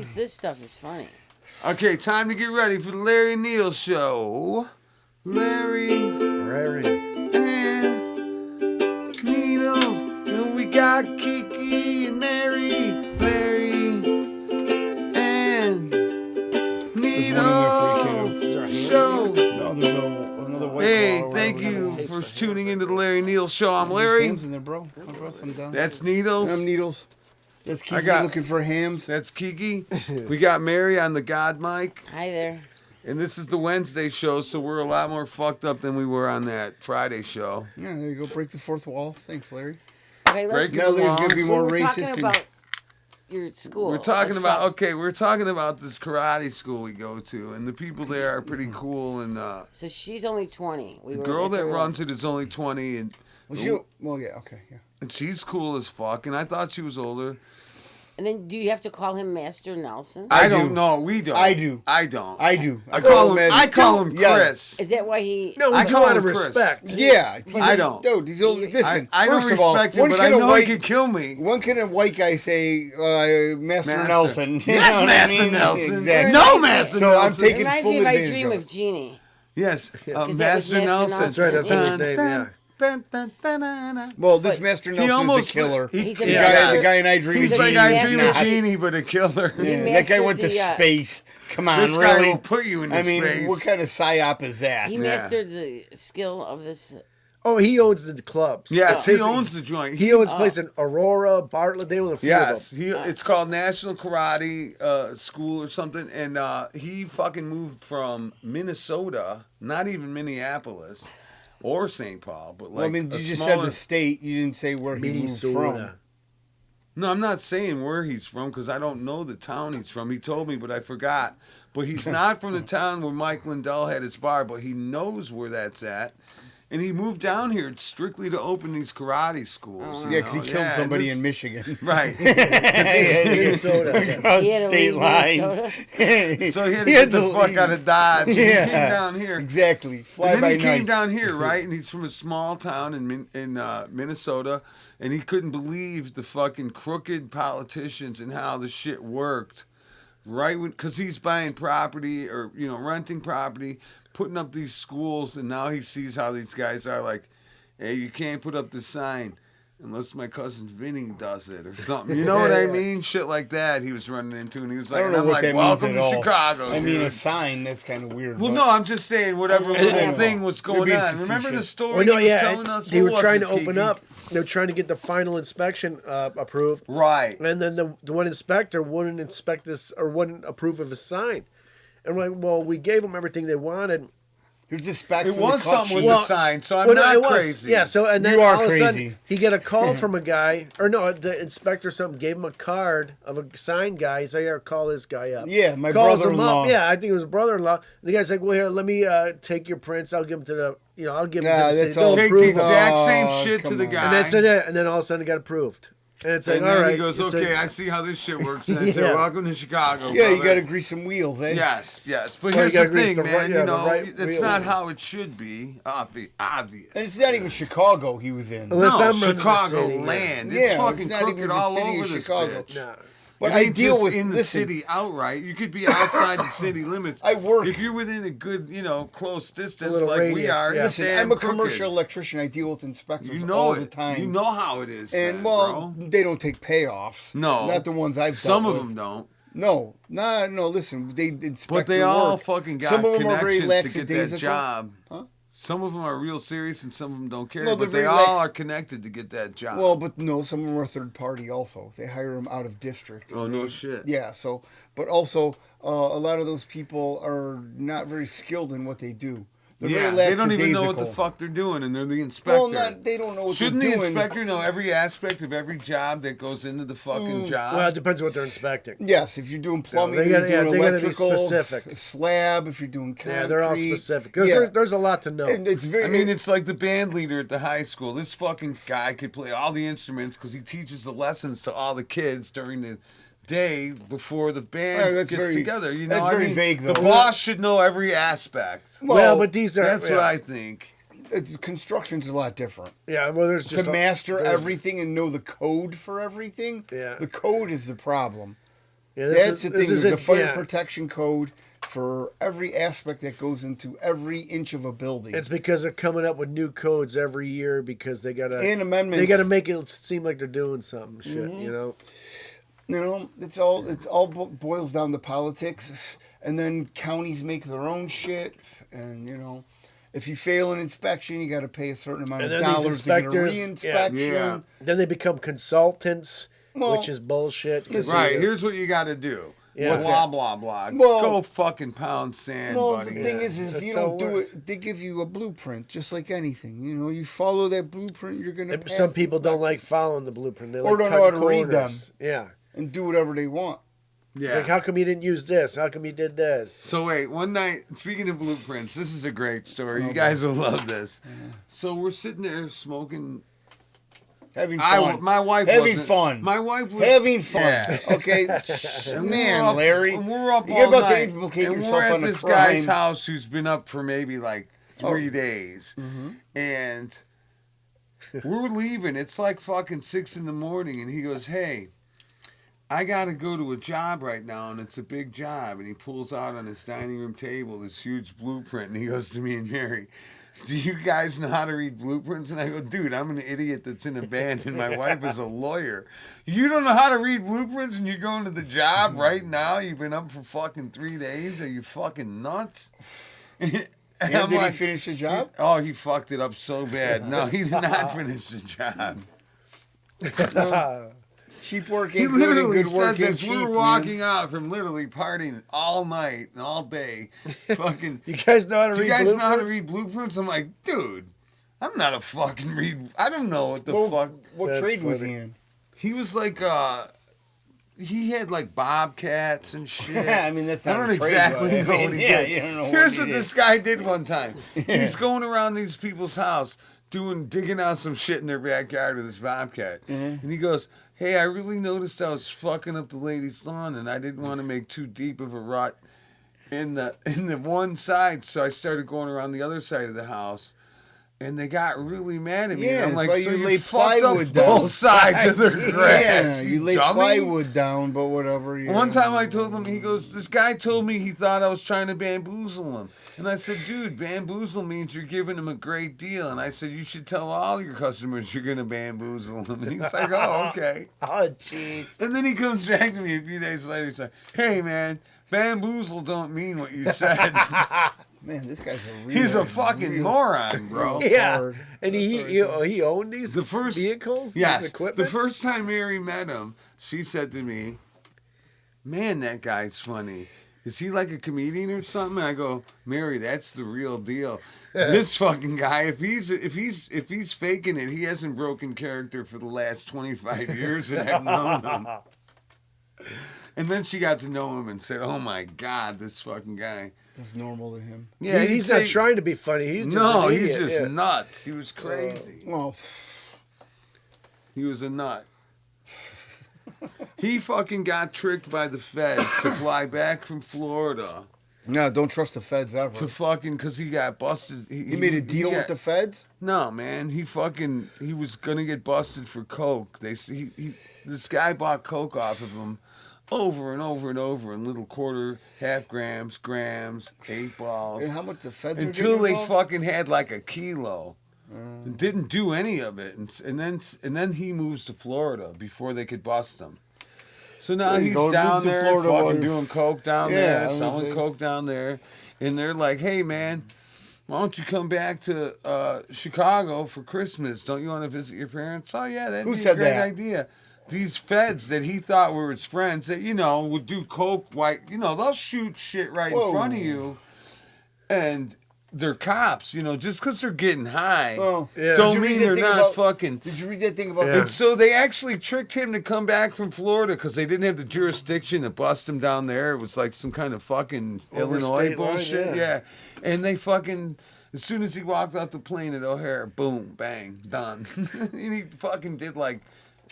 least this stuff is funny. Okay, time to get ready for the Larry Needle Show. Larry and Needles. And we got Kiki and Mary. Larry and Needles Show. No, there's another white Hey, claw or thank whatever. you for tuning into the Larry Needles Show. I'm Larry. Hams in there, bro. I brought some down. That's Needles. I'm Needles. That's Kiki got- looking for hams. That's Kiki. We got Mary on the God mic. Hi there. And this is the Wednesday show, so we're a lot more fucked up than we were on that Friday show. Yeah, there you go. Break the fourth wall. Thanks, Larry. Okay, let's. Breaking Now there's going to be we more were racist. talking and- about your school. We're talking Let's about talk- we're talking about this karate school we go to, and the people there are pretty cool. And So she's only 20. the girl that runs it is only 20, and well, yeah, okay, yeah. and she's cool as fuck. And I thought she was older. And then do you have to call him Master Nelson? I do. don't know. We don't. I do. I don't. I do. I call him. man. I call him Yeah. Chris. Is that why he? No, I we do call out him of Chris. respect. Yeah. I don't. Dude, he's only, listen. I don't first of all, respect him, when but can I a know white, he could kill me. When can a white guy say, Master Nelson? You Yes, know what I Master mean? Nelson. Exactly. No, Reminds me- Master So I'm Nelson. taking Reminds full me if I advantage dream of of it. Genie. Yes, 'Cause that was Master Master Nelson. Nelson. That's right, that's Dun, his name, yeah. Well, this Master Nelson almost is a killer. He's a the, master. guy, the guy in I Dream He's of like Genie I is dream not. of Genie, but a killer. Yeah, that guy mastered went to the, space. Come on, This guy really? will put you into I mean, space. what kind of psyop is that? He mastered the skill of this. Oh, he owns the clubs. Yes, he His- owns the joint. He owns a place in Aurora, Bartlett. They own a few Yes, of them. it's called National Karate School or something, and he fucking moved from Minnesota, not even Minneapolis or St. Paul, but like Well, I mean, a you just smaller. said the state. You didn't say where he moved from. Minnesota. No, I'm not saying where he's from because I don't know the town he's from. He told me, but I forgot. But he's not from the town where Mike Lindell had his bar, but he knows where that's at. And he moved down here strictly to open these karate schools. Yeah, because he killed and somebody this- in Michigan. Right. Minnesota. Across He had to state leave lines. Minnesota. So he had to get the fuck leave. out of Dodge. And Yeah. He came down here. Exactly. Fly And by then he night. came down here, right? And he's from a small town in Minnesota, and he couldn't believe the fucking crooked politicians and how the shit worked, right? Because he's buying property or renting property, putting up these schools, and now he sees how these guys are like, hey, you can't put up this sign unless my cousin Vinny does it or something. You know what I mean? Shit like that he was running into, and he was I like, don't and know I'm what like, that welcome means to at all. Chicago, I mean, dude. a sign, that's kind of weird. Well, but- no, I'm just saying whatever little Yeah. thing was You're going being on. Remember the facetious. story Well, no, he was yeah, telling us? they were What was trying it, to open Kiki? up. They were trying to get the final inspection approved, Right. and then the one inspector wouldn't inspect this or wouldn't approve of a sign. And we're like, well, we gave them everything they wanted. Here's the specs. It and was the cut something with sheet. the sign, so I'm Well, no, not it was. crazy. Yeah, so and then You are all of a crazy. sudden he get a call from a guy, or no, the inspector or something gave him a card of a sign guy. He's like, "Here, call this guy up." Yeah, my Calls him brother-in-law. up. Yeah, I think it was a brother-in-law. The guy's like, "Well, here, let me take your prints. I'll give them to the, I'll give them Nah, to the that's city. all- They'll Take approve the them." exact same Oh, shit to come the on. guy. And that's it. And then all of a sudden it got approved. And it's like, And all then right. he goes, It's okay, like- I see how this shit works. And I said, Yeah. welcome to Chicago. Yeah, you brother. got to grease some wheels, eh? Yes. But Well, here's you the gotta grease thing, the man. right- yeah, the right it's wheel. not how it should be. Obvious. And it's not even Chicago he was in. Unless No, I'm running the Chicago city, yeah. land. Yeah, It's it's fucking not even crooked the all city of over this Chicago. bitch. Nah. But It I ain't deal just with in the listen, city outright. You could be outside the city limits. I work- if you're within a good, close distance, little like we radius, are. yeah. It's Listen, damn I'm a crooked. commercial electrician. I deal with inspectors You know all it. the time. You know how it is. and then, well, bro. they don't take payoffs. No, not the ones I've Some dealt of with. them don't. No. Listen, they inspect. But they your all work. fucking got Some of them are very connections to get that lackadaisical. job. Huh? Some of them are real serious and some of them don't care. No, they're but they very all lax- are connected to get that job. Well, but no, some of them are third party also. They hire them out of district. oh, no shit. Yeah, so, but also, a lot of those people are not very skilled in what they do. They're Yeah, very they don't even know what the lackadaisical. fuck they're doing, and they're the inspector. Well, they don't know what Shouldn't they're the doing. inspector know every aspect of every job that goes into the fucking job? Well, it depends on what they're inspecting. Yes, if you're doing plumbing, they you're gotta- yeah, doing they gotta be electrical, specific. slab, if you're doing concrete. Yeah, they're all specific. Because Yeah. there's a lot to know. And it's very. I mean, it's like the band leader at the high school. This fucking guy could play all the instruments because he teaches the lessons to all the kids during the day before the band Oh, that's gets very- together. You know, that's I very mean, vague, the though. boss should know every aspect. well, but these are... That's yeah. what I think. Construction's a lot different. Yeah, well, there's just... To master there's- everything and know the code for everything, Yeah. the code is the problem. Yeah, That's the thing. There's a fire yeah. protection code for every aspect that goes into every inch of a building. It's because they're coming up with new codes every year because they gotta And amendments. They gotta make it seem like they're doing something. Shit, you know. You know, it's all boils down to politics, and then counties make their own shit, and you know, if you fail an inspection, you got to pay a certain amount And of then these dollars to get a inspectors- re-inspection. Yeah. Then they become consultants, Well, which is bullshit. 'cause Right, they- here's what you got to do. Yeah. Blah, blah, blah. Well- Go fucking pound sand, Well, buddy. the thing is if That's you how don't it do works. it, they give you a blueprint, just like anything. You know, you follow that blueprint, you're gonna. And pass some people don't inspection like following the blueprint. They Or like don't know how cutting to read corners. Yeah. and do whatever they want. Yeah. Like, how come you didn't use this? How come you did this? So wait, one night, speaking of blueprints, this is a great story. You guys will love this. So we're sitting there smoking. Having fun. My wife Having wasn't- fun. My wife was Having fun. Yeah. Okay, And man, we're up, Larry. and we're up You're all about to night, implicate and yourself we're at on a this crime. guy's house who's been up for maybe like 3 Oh. days, Mm-hmm. and we're leaving. It's like fucking 6 in the morning, and he goes, "Hey, I gotta go to a job right now, and it's a big job." And he pulls out on his dining room table this huge blueprint, and he goes to me and Mary, "Do you guys know how to read blueprints?" And I go, "Dude, I'm an idiot that's in a band, and my wife is a lawyer. You don't know how to read blueprints, and you're going to the job right now? You've been up for fucking 3 days? Are you fucking nuts?" And And I'm did like, he finish the job? "Oh, he fucked it up so bad." No, he did not finish the job. Cheap work He ain't good and literally good work says ain't as cheap, we're man. walking out from literally partying all night and all day, fucking, You guys know how to do read you guys know how to blueprints? read blueprints? I'm like, dude, I'm not a fucking read. I don't know what the Well, fuck. What That's trade was funny. he in? He was like, he had like bobcats and shit. I mean, that's I not don't a trade, exactly but I know mean, what he yeah, did. you don't know Here's what what he this did. guy did one time. He's going around these people's house digging out some shit in their backyard with his bobcat. And he goes, "Hey, I really noticed I was fucking up the lady's lawn, and I didn't want to make too deep of a rut in the one side, so I started going around the other side of the house." And they got really mad at me. Yeah, and I'm that's like, why "So you you lay fucked up plywood down." both sides of their grass, Yeah, you lay dummy." plywood down, but whatever. Yeah. One time I told him, he goes, "This guy told me he thought I was trying to bamboozle him." And I said, "Dude, bamboozle means you're giving him a great deal." And I said, "You should tell all your customers you're going to bamboozle them." And he's like, "Oh, okay." Oh, jeez. And then he comes back to me a few days later and says, "Hey, man, bamboozle don't mean what you said." Man, this guy's a real. He's a fucking moron, bro. Yeah. hard. And he owned these The first- vehicles? Yes. These equipment? The first time Mary met him, she said to me, "Man, that guy's funny. Is he like a comedian or something?" And I go, "Mary, that's the real deal. This fucking guy, if he's faking it, he hasn't broken character for the last 25 years that I've known him." And then she got to know him and said, "Oh my God, this fucking guy." That's normal to him. Yeah, he's he'd not say- trying to be funny. He's just No, an he's idiot, just yeah. nuts. He was crazy. Well, He was a nut. He fucking got tricked by the feds to fly back from Florida no, don't trust the feds ever. to fucking, because he got busted. He made a deal with the feds? No, man. He was gonna get busted for coke. This guy bought coke off of him over and over and over in little quarter, half grams, 8 balls, And how much the feds are until getting they involved? fucking had like a kilo. And didn't do any of it, and then he moves to Florida before they could bust him. So now There you he's go, down moves to there Florida fucking while- doing coke down Yeah, I there, was selling saying. coke down there, and they're like, "Hey man, why don't you come back to Chicago for Christmas? Don't you want to visit your parents?" "Oh yeah, that'd Who be a said great that? idea." These feds that he thought were his friends that would do coke, they'll shoot shit right Whoa. in front of you, and they're cops, just because they're getting high. Oh, Yeah. Don't Did you read mean that they're thing not about- fucking. Did you read that thing about Yeah. And so they actually tricked him to come back from Florida because they didn't have the jurisdiction to bust him down there. It was like some kind of fucking Over Illinois state line, bullshit. yeah. Yeah. And they fucking, as soon as he walked off the plane at O'Hare, boom, bang, done. And he fucking did like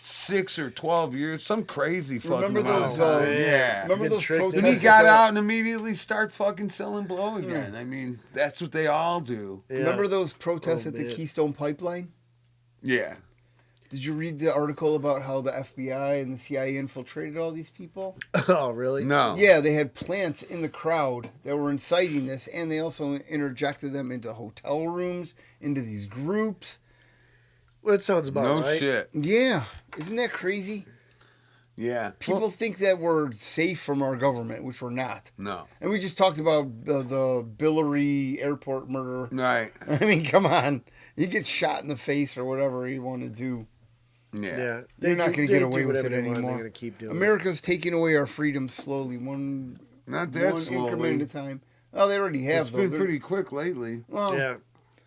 6 or 12 years, some crazy fucking Remember those, amount of time. man. Yeah. Remember Getting those tricked into Then he protests? got that- out and immediately start fucking selling blow again. I mean, that's what they all do. Yeah. Remember those protests Oh, at the man. Keystone Pipeline? Yeah. Did you read the article about how the FBI and the CIA infiltrated all these people? Oh, really? No. Yeah, they had plants in the crowd that were inciting this, and they also interjected them into hotel rooms, into these groups. Well, it sounds about No right. shit. Yeah, isn't that crazy? Yeah. People think that we're safe from our government, which we're not. No. And we just talked about the Billary airport murder. Right. I mean, come on. You get shot in the face or whatever you want to do. Yeah. Yeah. You're not going to they get away do with whatever it they want, anymore. They're going to keep doing America's taking away our freedom slowly, one Not that increment slowly. at a time. Oh, they already have. It's though. been They're- pretty quick lately. Well, it. Yeah.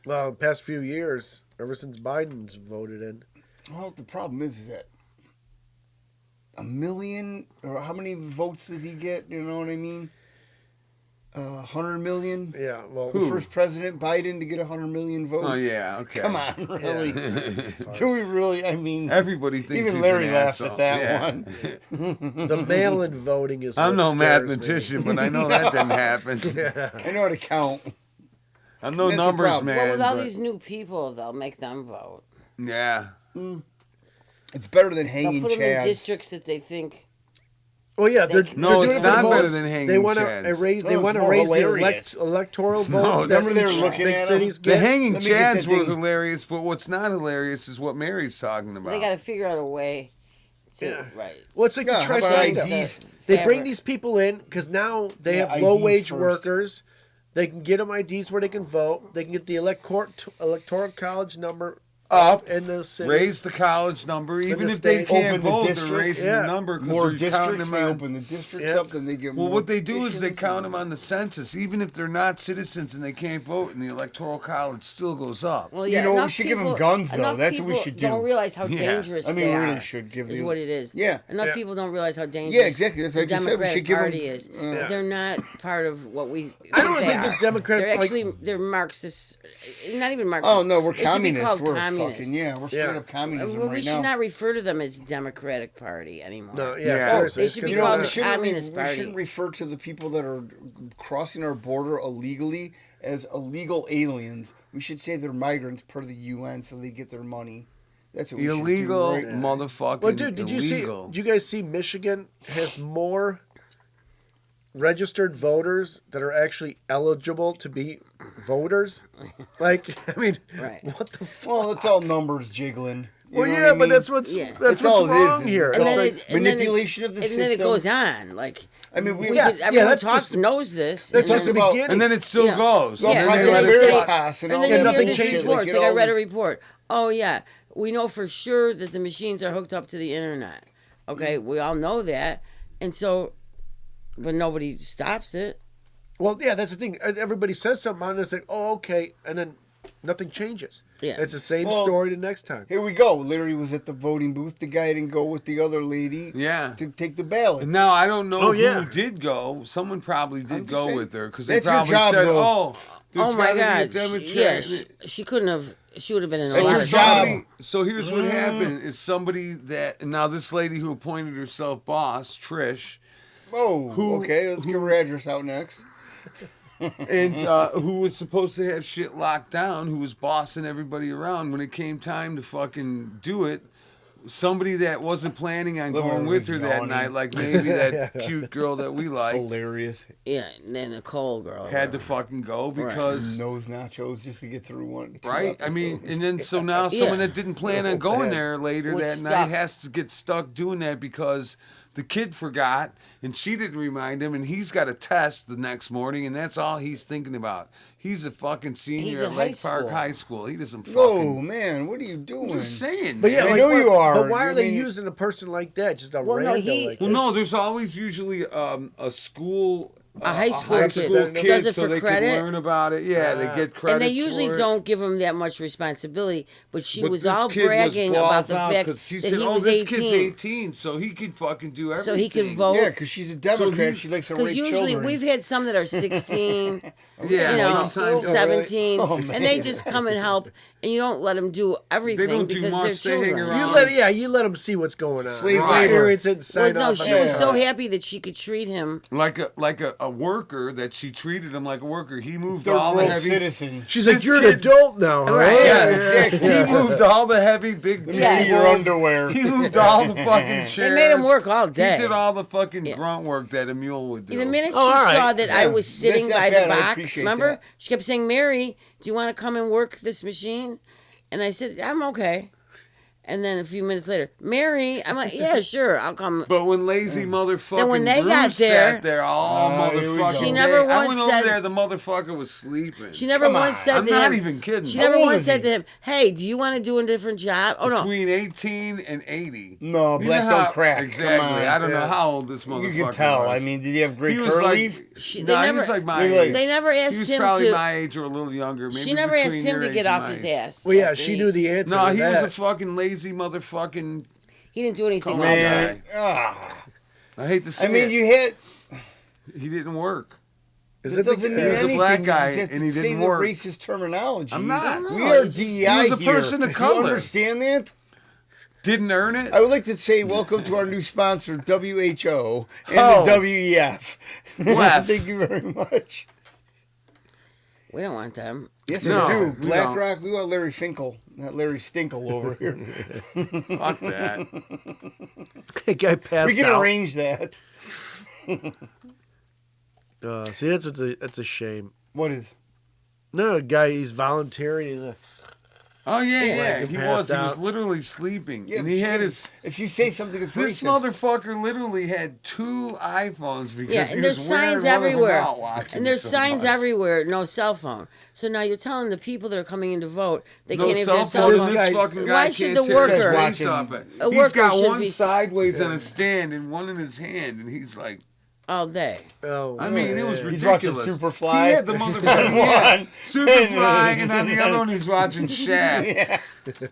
Well, the past few years, ever since Biden's voted in. well, the problem is that 1 million, or how many votes did he get? You know what I mean? 100 million. Yeah. Well, The first president, Biden, to get 100 million votes. Oh, yeah. Okay. Come on, really? Do we really? I mean, Everybody thinks even he's Larry an laughed asshole. at that Yeah. one. the mail-in voting is. I'm what no scares mathematician, but I know that didn't happen. I know how to count. I'm no That's the numbers problem. man. Well, with all but- these new people, they'll make them vote. Yeah. It's better than They'll hanging put them in chads. districts that they think. Well, yeah, they're No, doing it's it for not the better votes. than hanging They want to chads. raise. They Oh, want it's to more raise the hilarious. electoral No, votes. that's- Remember they were each looking big at cities The get. hanging Let me get chads that were thing. hilarious, but what's not hilarious is what Mary's talking about. They got to figure out a way to Yeah. right. Well, it's like Yeah, the how about trifecta. IDs? They Fabric. bring these people in because now they Yeah, have low-wage IDs first. workers. They can get them IDs where they can vote. They can get the electoral college number Up, in those cities. raise the college number, even the if they states. can't Open the vote, they're district. raising Yeah. the number More because they're counting districts, them they on. open the districts Yeah. up, then they get Well, more what they do is they petitions count and- them on the census, even if they're not citizens and they can't vote, and the electoral college still goes up. Well, You yeah, know, we enough should give 'em people- guns, though. enough That's what we people should do. Don't realize how Yeah. dangerous I mean, they we are. really should give is the- what it is. Yeah. Enough Yeah. people don't realize how dangerous. Yeah, exactly. That's the what I just said. We Democratic should give 'em- Party is. Yeah. They're not part of what we. I don't they think are. the Democratic- They're like- actually they're Marxists. Not even Marxists. Oh no, we're They should be communists. called We're communists. fucking we're straight Yeah. up communism Well, we right should now. not refer to them as Democratic Party anymore. No, yeah, Yeah. seriously. They it's should 'cause be You they're know, called we not- the shouldn't, Communist we Party. shouldn't refer to the people that are crossing our border illegally as illegal aliens. We should say they're migrants per the UN, so they get their money. That's what we Illegal, should do, right? motherfucking Well, dude, did you illegal. see? Did you guys see Michigan has more registered voters that are actually eligible to be voters? Like, I mean, Right. what the? F- Well, it's all numbers jiggling. You well, know yeah, what I but mean? that's what's Yeah. that's That's what's all it wrong is. here. It's It's all like, manipulation of the and system. then it goes on. Like I mean, we Yeah, everyone that's talks just- knows this. that's and just the then- about- beginning. And then it still Yeah. goes. Well, Yeah, And then and they Project let then it they slide. Veritas and all then that you nothing hear other this changes. shit. reports. it Like I all read a is- report. Oh yeah, we know for sure that the machines are hooked up to the internet. Okay, we all know that, and so, but nobody stops it. Well, yeah, that's the thing. Everybody says something on it, it's like, oh, okay, and then nothing changes. Yeah. It's the same Well, story the next time. Here we go. Larry was at the voting booth. The guy didn't go with the other lady Yeah. to take the ballot. And now I don't know Oh, yeah. who did go. Someone probably I'm did just go saying, with her because they that's your probably job, said, though. "Oh, there's Oh my gotta be a God! Democrat." She couldn't have. She would have been in a That's lot your of job. trouble. So here's what happened: is somebody that and now this lady who appointed herself boss, Trish, Oh, Who- okay. Let's give her address out next. and who was supposed to have shit locked down, who was bossing everybody around. When it came time to fucking do it, somebody that wasn't planning on Look, going with her everybody's that yawning. night, like maybe that cute girl that we liked, Hilarious. Yeah, and then Nicole girl had to fucking go because. Nose nachos just to get through one. two Right, I mean, episodes. and then so now someone Yeah. that didn't plan on going there later Was that night stuck. has to get stuck doing that because the kid forgot and she didn't remind him, and he's got a test the next morning, and that's all he's thinking about. He's a fucking senior He's at in Lake high Park school. High School. He doesn't Whoa, fucking. man, what are you doing? I'm just saying, But yeah, man. I know you are. But why are I they mean- using a person like that? Just a Well, no, random he- like Well, that? no, there's always usually a school. A high school kid. kid Does it so for they credit? can learn about it. Yeah, they get credit. And they usually for it. don't give him that much responsibility, but she But was this all kid was bragging about balls the out fact 'cause she that said, he "Oh, was this 18. kid's 18, so he can fucking do everything." So he can vote. Yeah, because she's a Democrat. he- She likes to Because rape usually children. we've had some that are 16, Yeah, you know, sometimes 17, Oh, man. and they just come and help, and you don't let them do everything don't do because much, they're they hang children. around. You let them see what's going on. Slave labor. Experience it and Well, sign no, off. she on was it. so happy that she could treat him. Like a worker that she treated him like a worker. He moved Third all the world heavy. citizen. She's like, This you're an kid- adult now, huh? Right. Yeah, exactly. He moved all the heavy big Let me Yeah. see your tables. underwear. He moved all the fucking chairs. They made him work all day. He did all the fucking grunt work that a mule would do. The minute she Oh, all right. saw that I Yeah, was sitting that's by not the bad. I box, appreciate remember? that. She kept saying, Mary, do you want to come and work this machine? And I said, I'm okay. And then a few minutes later, Mary, I'm like, yeah, sure, I'll come. But when lazy motherfucking Then when they Bruce got there- sat there all Here we motherfucking go. She day, never I once went said- over there, the motherfucker was sleeping. She never Come once on. said I'm to not him. even kidding. She How never old once is said he? to him, hey, do you want to do a different job? Oh, no. Between 18 and 80. No, You black know don't how- crack. Come Exactly. on. I don't know Yeah. how old this motherfucker You can tell. was. I mean, did he have great he was curlies? like, She- no, they he never- was like my Really? age. They never He asked was him probably to. my age or a little younger. Maybe She never asked between him your to age get and off my his age. ass. Well, yeah, after she he- knew the answer. No, to he that. was a fucking lazy motherfucking. He didn't do anything Come all on, day. Man, I hate to say I mean, it. you hit. He didn't work. Is It it the, doesn't mean He was a anything. black You guy, just and he say didn't the work. racist terminology. I'm not. We No, are it's- DEI he was a here. person of You color. understand that? Didn't earn it. I would like to say welcome to our new sponsor, WHO and Oh. the WEF. WEF. Thank you very much. We don't want them. Yes, No, we do. we Black don't. Rock, we want Larry Finkel, not Larry Stinkle over here. Fuck that. guy passed We can out? arrange that. See, that's a shame. What is? No, guy, he's volunteering. He's a, Oh yeah, Yeah. yeah. Like He passed was. He was out. literally sleeping, Yeah, and but he she had is- his. If you say something is This racist, motherfucker literally had 2 iPhones because Yeah, he and there's was wearing signs one of them everywhere. out watching And there's so signs much. everywhere, no cell phone. So now you're telling the people that are coming in to vote they No can't have cell their cell phone. phone. This Guys, fucking guy why can't should the tear his worker- face off it. A He's worker got should one be- sideways on a stand and one in his hand, and he's like, all day? oh, I mean, it was yeah. He's watching ridiculous. Superfly. He had the motherfucker One. Superfly, and on the other one he's watching Shaft.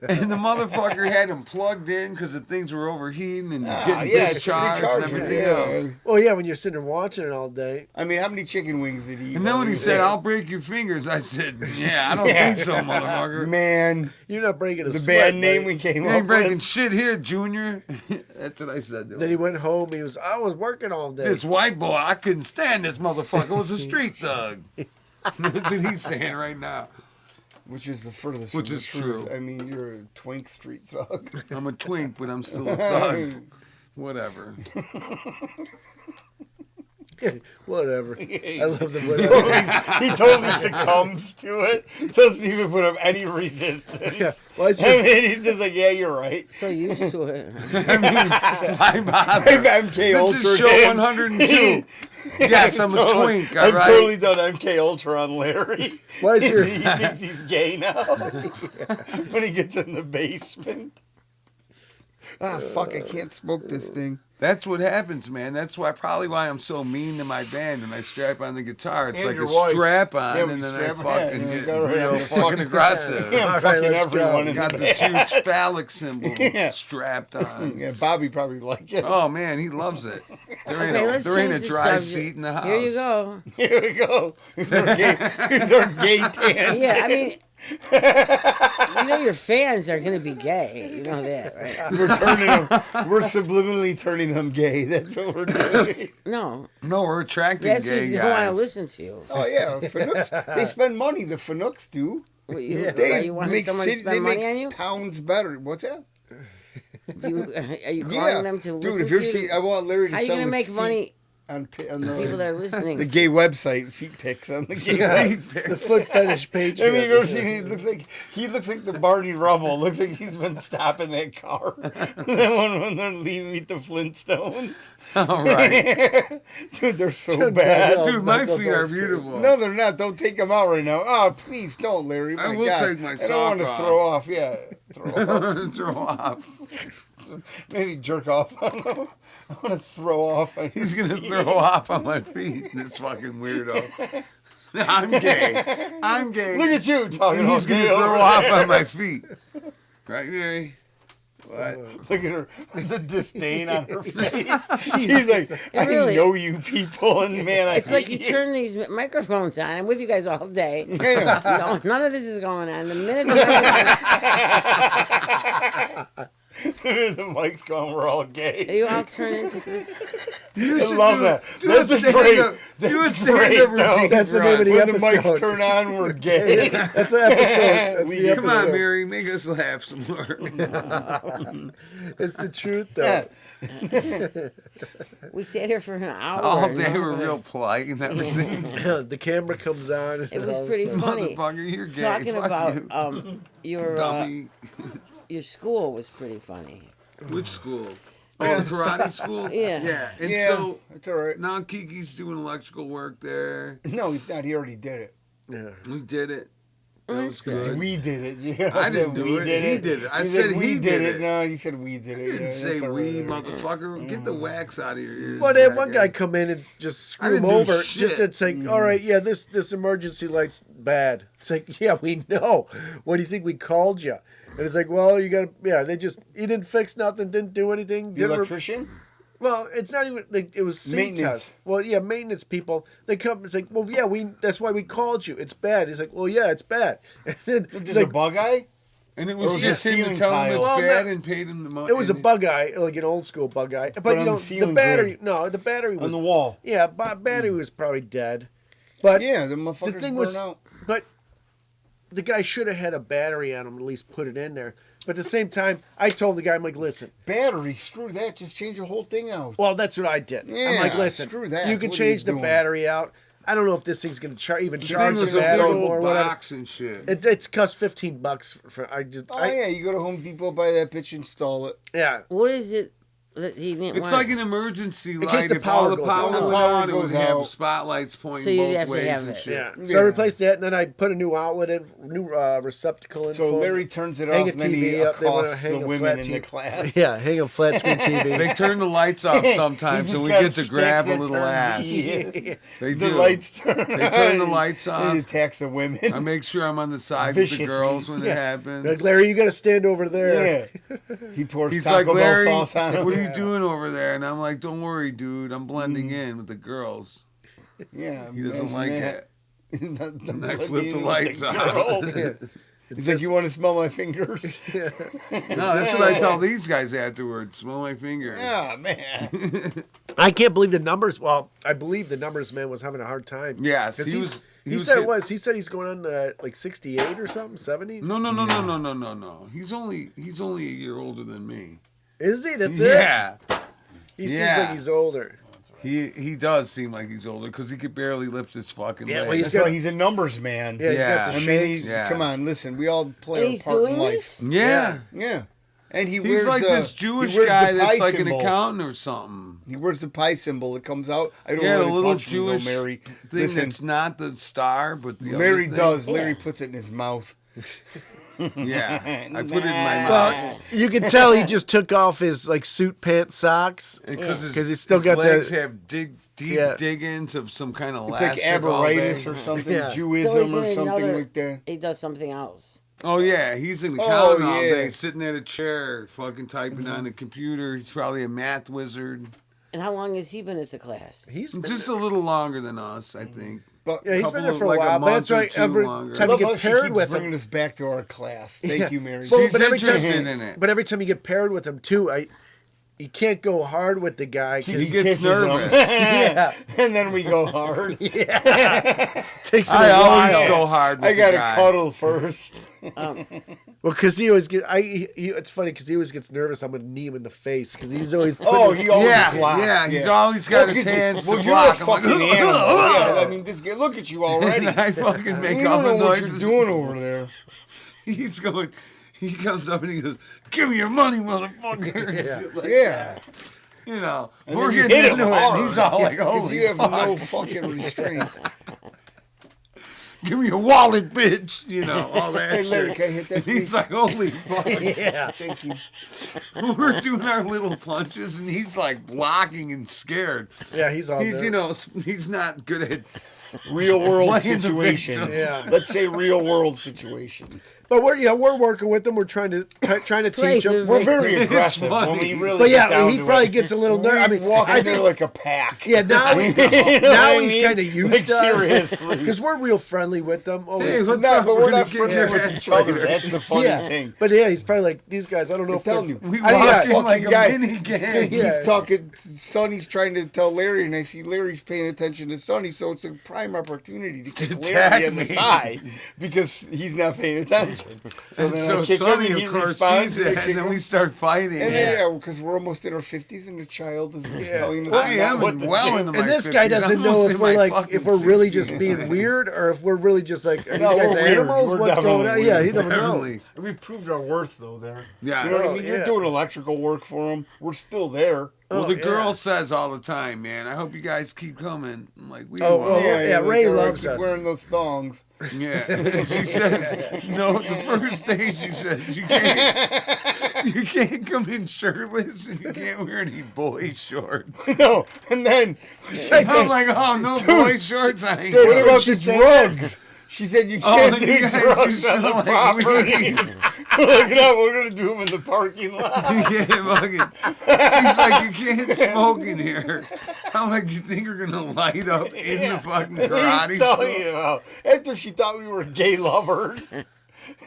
And the motherfucker had him plugged in because the things were overheating and getting yeah, it's discharged and free everything charging, else. yeah. Well, yeah, when you're sitting there watching it all day. I mean, how many chicken wings did he eat? And then while when he was said, there? "I'll break your fingers," I said, "Yeah, I don't think so, motherfucker. Man, You're not breaking a the sweat, band name buddy. we came You up ain't breaking with. shit here, Junior." That's what I said to Then he him. went home. I was working all day. This white boy, I couldn't stand this motherfucker. Was a street thug. That's what he's saying right now. Which is the furthest Which from is the truth. true. I mean, you're a twink street thug. I'm a twink, but I'm still a thug. Whatever. Whatever. I love the whatever. He totally succumbs to it. Doesn't even put up any resistance. Yeah. Why is I your, mean, he's just like, yeah, you're right. So used to it. Why bother? I've MK This Ultra is show 102. Yes, I'm a twink, all I've right? totally done MK Ultra on Larry. Why is your- He thinks he's gay now. When he gets in the basement. Ah, fuck! I can't smoke this thing. That's what happens, man. That's probably why I'm so mean to my band and I strap on the guitar. It's And like your a wife. strap on, Yeah, and when then you I strap on, fucking yeah, get go right real on. fucking aggressive. Yeah, I'm All right, fucking let's everyone go. in Got the this band. huge phallic symbol Yeah. strapped on. Yeah, Bobby probably liked it. Oh man, he loves it. There ain't, Okay, a, let's there ain't change a the dry subject. seat in the house. Here you go. Here we go. Here's our gay tan. Yeah, I mean, you know your fans are going to be gay. You know that, right? We're turning them. We're subliminally turning them gay. That's what we're doing. No, No, we're attracting that's gay because they don't want to guys. listen to you. Oh yeah, fanooks. They spend money. The fanooks do. What, you, They you want make someone to city- spend they money make on you? towns better. What's that? Do you, are you calling Yeah, them to dude. listen If you're to you? seeing, I want Larry to How are you sell going to his make feet money? on People that the, are listening. the gay website? Feet pics on the gay website. the foot fetish page? I mean, you ever seen? He looks like the Barney Rubble. Looks like he's been stopping that car. Then when they're leaving, meet the Flintstones. All right, Dude, they're so Dude, bad. no. dude, my Knuckles feet are all beautiful. No, they're not. Don't take them out right now. Oh, please don't, Larry. I My will God. take my I don't want to sock throw off. Yeah, throw off. Throw off. Maybe jerk off on them. I want to throw off. On He's gonna throw off on my feet. This fucking weirdo. I'm gay. I'm gay. Look at you talking And all he's gonna gay throw over off there. on my feet. Right, Mary? What? Look at her, the disdain on her face. She's like, I really- know you people, and man, I It's like you hate turn these microphones on. I'm with you guys all day. Yeah. No, none of this is going on. The minute the microphones, The mic's gone, we're all gay. you all turn into this. You I should love do, that. Do That's a a stand great. up. Do a That's stand great, up though. routine. That's the for name of us. the When the episode. mics turn on, we're gay. That's the episode. That's We the get- Come on, episode. Mary, make us laugh some more. It's the truth, though. We sat here for an hour. All and day we're nobody- real polite and everything. The camera comes on. It was all of a pretty sudden- funny. Motherfucker, you're gay. Talking Fuck about you. Dummy. your school was pretty funny. Which school? Oh, the karate school? Yeah. Yeah. And Yeah, so it's all right. now Kiki's doing electrical work there. No, he's not. He already did it. Yeah. We did it. That was That's good. good. We did it. You I didn't said do we it. did He did it. I You said we he did it. No, you said we did it. I didn't Yeah, say that's all we, right. motherfucker. Get the wax out of your ears. Well, they had one guy jackass. come in and just I screw him didn't do over. shit. Just to say, all right, yeah, this emergency light's bad. It's like, yeah, we know. What do you think we called you? And it's like, well, you got to, yeah, he didn't fix nothing, didn't do anything. The Didn't electrician? well, it's not even, like, it was seat Maintenance. test. Well, yeah, maintenance people, they come, it's like, well, yeah, that's why we called you. It's bad. He's like, well, yeah, it's bad. And then Just he's a like, bug eye? And it Or was was just it him to ceiling tell him tile? it's Well, bad no, and paid him the money. it was a bug eye, like an old school bug eye. But, on you the know, the ceiling battery, grid. no, the battery On was, the wall. yeah, battery was probably dead. But Yeah, the motherfuckers the thing burn was, out. but the guy should have had a battery on him, at least put it in there. But at the same time, I told the guy, I'm like, listen, Battery, screw that. Just change the whole thing out. well, that's what I did. I'm like, Yeah, listen, screw that. you can What are you change the doing? battery out. I don't know if this thing's going to even The charge thing the was a big battery old or whatever. box and shit. It's cost $15 for I just Oh, yeah, you go to Home Depot, buy that bitch, install it. yeah. What is it that he didn't It's want? like an emergency case light. the If all power the goes power out. went The power out, it would goes have out. spotlights pointing So you'd both have to ways have and it. shit. Yeah. So Yeah. I replaced that, and then I put a new outlet in, new receptacle in. So for- Larry turns it hang off, a and then he TV up. They wanna accosts hang the a women flat in the TV. class. Yeah, hang a flat screen TV. They turn the lights off sometimes, You and just we got get to stick grab a that little turns ass. the- They The do. lights turn. They turn the lights He off. attacks the women. I make sure I'm on the side with Viciously. the girls when it Like, happens. Larry, you got to stand over there. Yeah. He pours He's Taco like, Bell Larry, sauce on him. what are you doing over there? And I'm like, don't worry, dude. I'm blending in with the girls. Yeah. He doesn't imagine like that. it. And I flip the lights off. He's like, you want to smell my fingers? No, that's what I tell these guys afterwards. Smell my finger. Yeah, man. I can't believe the numbers. Well, I believe the numbers man was having a hard time. Yes, 'Cause he he's- was. He was said it hit- was. He said he's going on like 68 or something, 70. No. He's only a year older than me. Is he? That's it. Yeah. He seems Yeah. like he's older. He does seem like he's older because he could barely lift his fucking Yeah, leg. well, he's That's got- why he's a numbers man. Yeah, he's got Yeah. the I mean, shakes. he's, Yeah. come on, listen, we all play And our he's part in doing life. this? yeah. Yeah. And he He's wears like the, this he Jewish wears the guy that's pie like symbol. an accountant or something. He wears the pie symbol that comes out. I don't Yeah, let the it little touch Jewish me though, Mary. thing Listen, that's not the star, but the Larry other thing. does. Larry puts it in his mouth. Yeah, I put it in my mouth. Well, you can tell he just took off his like suit pants socks. Because 'Cause he's still got legs the- have deep Yeah. dig-ins of some kind of It's like elastic all Aberitis day. or something, Yeah. Jewism So he's or in something another- like that. He does something else. Oh yeah, he's an Oh, accountant all yeah. day, sitting at a chair, fucking typing on a computer. He's probably a math wizard. And how long has he been at the class? He's been Just a little longer than us, I think. But yeah, he's couple been there of- for a like a while. But month that's or right. two Every longer. I time you love get how she paired keeps with bringing him, us back to our class. Thank Yeah. you, Mary. Well, She's but every time- interested in it. but every time you get paired with him too, you can't go hard with the guy. 'Cause He gets kisses him. nervous. Yeah. And then we go hard. takes him I a always while. go hard with I gotta the guy. cuddle first. Well, because he always get. It's funny because he always gets nervous. I'm gonna knee him in the face because he's always. Oh, putting his- he always Yeah, blocks. yeah, he's always got his 'cause hands well, to you're block. a I'm like, fucking animal. Yeah, I mean, this guy, look at you already. And I fucking make you all don't the know what you're noises. doing over there. He's going. He comes up and he goes, "Give me your money, motherfucker." Yeah. Like, Yeah. You know, And we're then you getting hit into him it. hard. And he's all like, 'Cause "Holy you have fuck! no fucking restraint. Give me your wallet, bitch!" You know, all that Hey, Larry, shit. can I hit that, And he's please? like, "Holy fuck!" Yeah. Thank you. We're doing our little punches, and he's like blocking and scared. Yeah, he's all He's, there. you know, he's not good at real world Playing the situations. victim. Yeah. Let's say real world situations. But we're working with them. We're trying to Play teach them. the We're very It's aggressive when funny. we really But get yeah, down he to probably it. gets a little nervous. I mean, walk I in there think like a pack. yeah. Now You know what I he's mean? kind of used Like, to us seriously. because we're real friendly with them. Oh, Hey, it's- what's No, up? but We're we're gonna not kick friendly your with ass each other. later. That's the funny yeah. thing. But yeah, he's probably like these guys. I don't know I'm if they're- telling you. We I walk think in like fucking guy- a mini gang. Yeah. He's talking. Sonny's trying to tell Larry, and I see Larry's paying attention to Sonny, so it's a prime opportunity to kick attack Larry in the me. thigh because he's not paying attention. So And then so I kick him, Sonny, and he of course, responds, sees and I it, kick and then him. we start fighting. And then, yeah, because we're almost in our 50s, and the child is telling us I am what to well do. into my And this guy 50s. doesn't I'm know almost if in we're my like fucking if we're really 60s, just being man. weird or if we're really just like are No, you guys we're weird. animals? We're What's going on? definitely Yeah, weird. he doesn't know. Definitely. We've proved our worth, though, there. Yeah. You know what Oh, I mean? yeah. You're doing electrical work for him. We're still there. Well, Oh, the yeah. girl says all the time, man, I hope you guys keep coming. I'm like, we Oh, will. well, yeah, like, Ray all right, loves keep us. wearing those thongs. Yeah. She says, no, the first day she says, you can't come in shirtless and you can't wear any boy shorts. No, and then I'm like, oh, no boy shorts. I ain't what going. about she the said drugs? She said you Oh, can't you do guys, you drugs on the smell like property. weed. Look it up. We're gonna do them in the parking lot. Yeah, fucking. She's like, you can't smoke in here. I'm like, you think you're gonna light up in the fucking karate What are store? you talking about? After she thought we were gay lovers,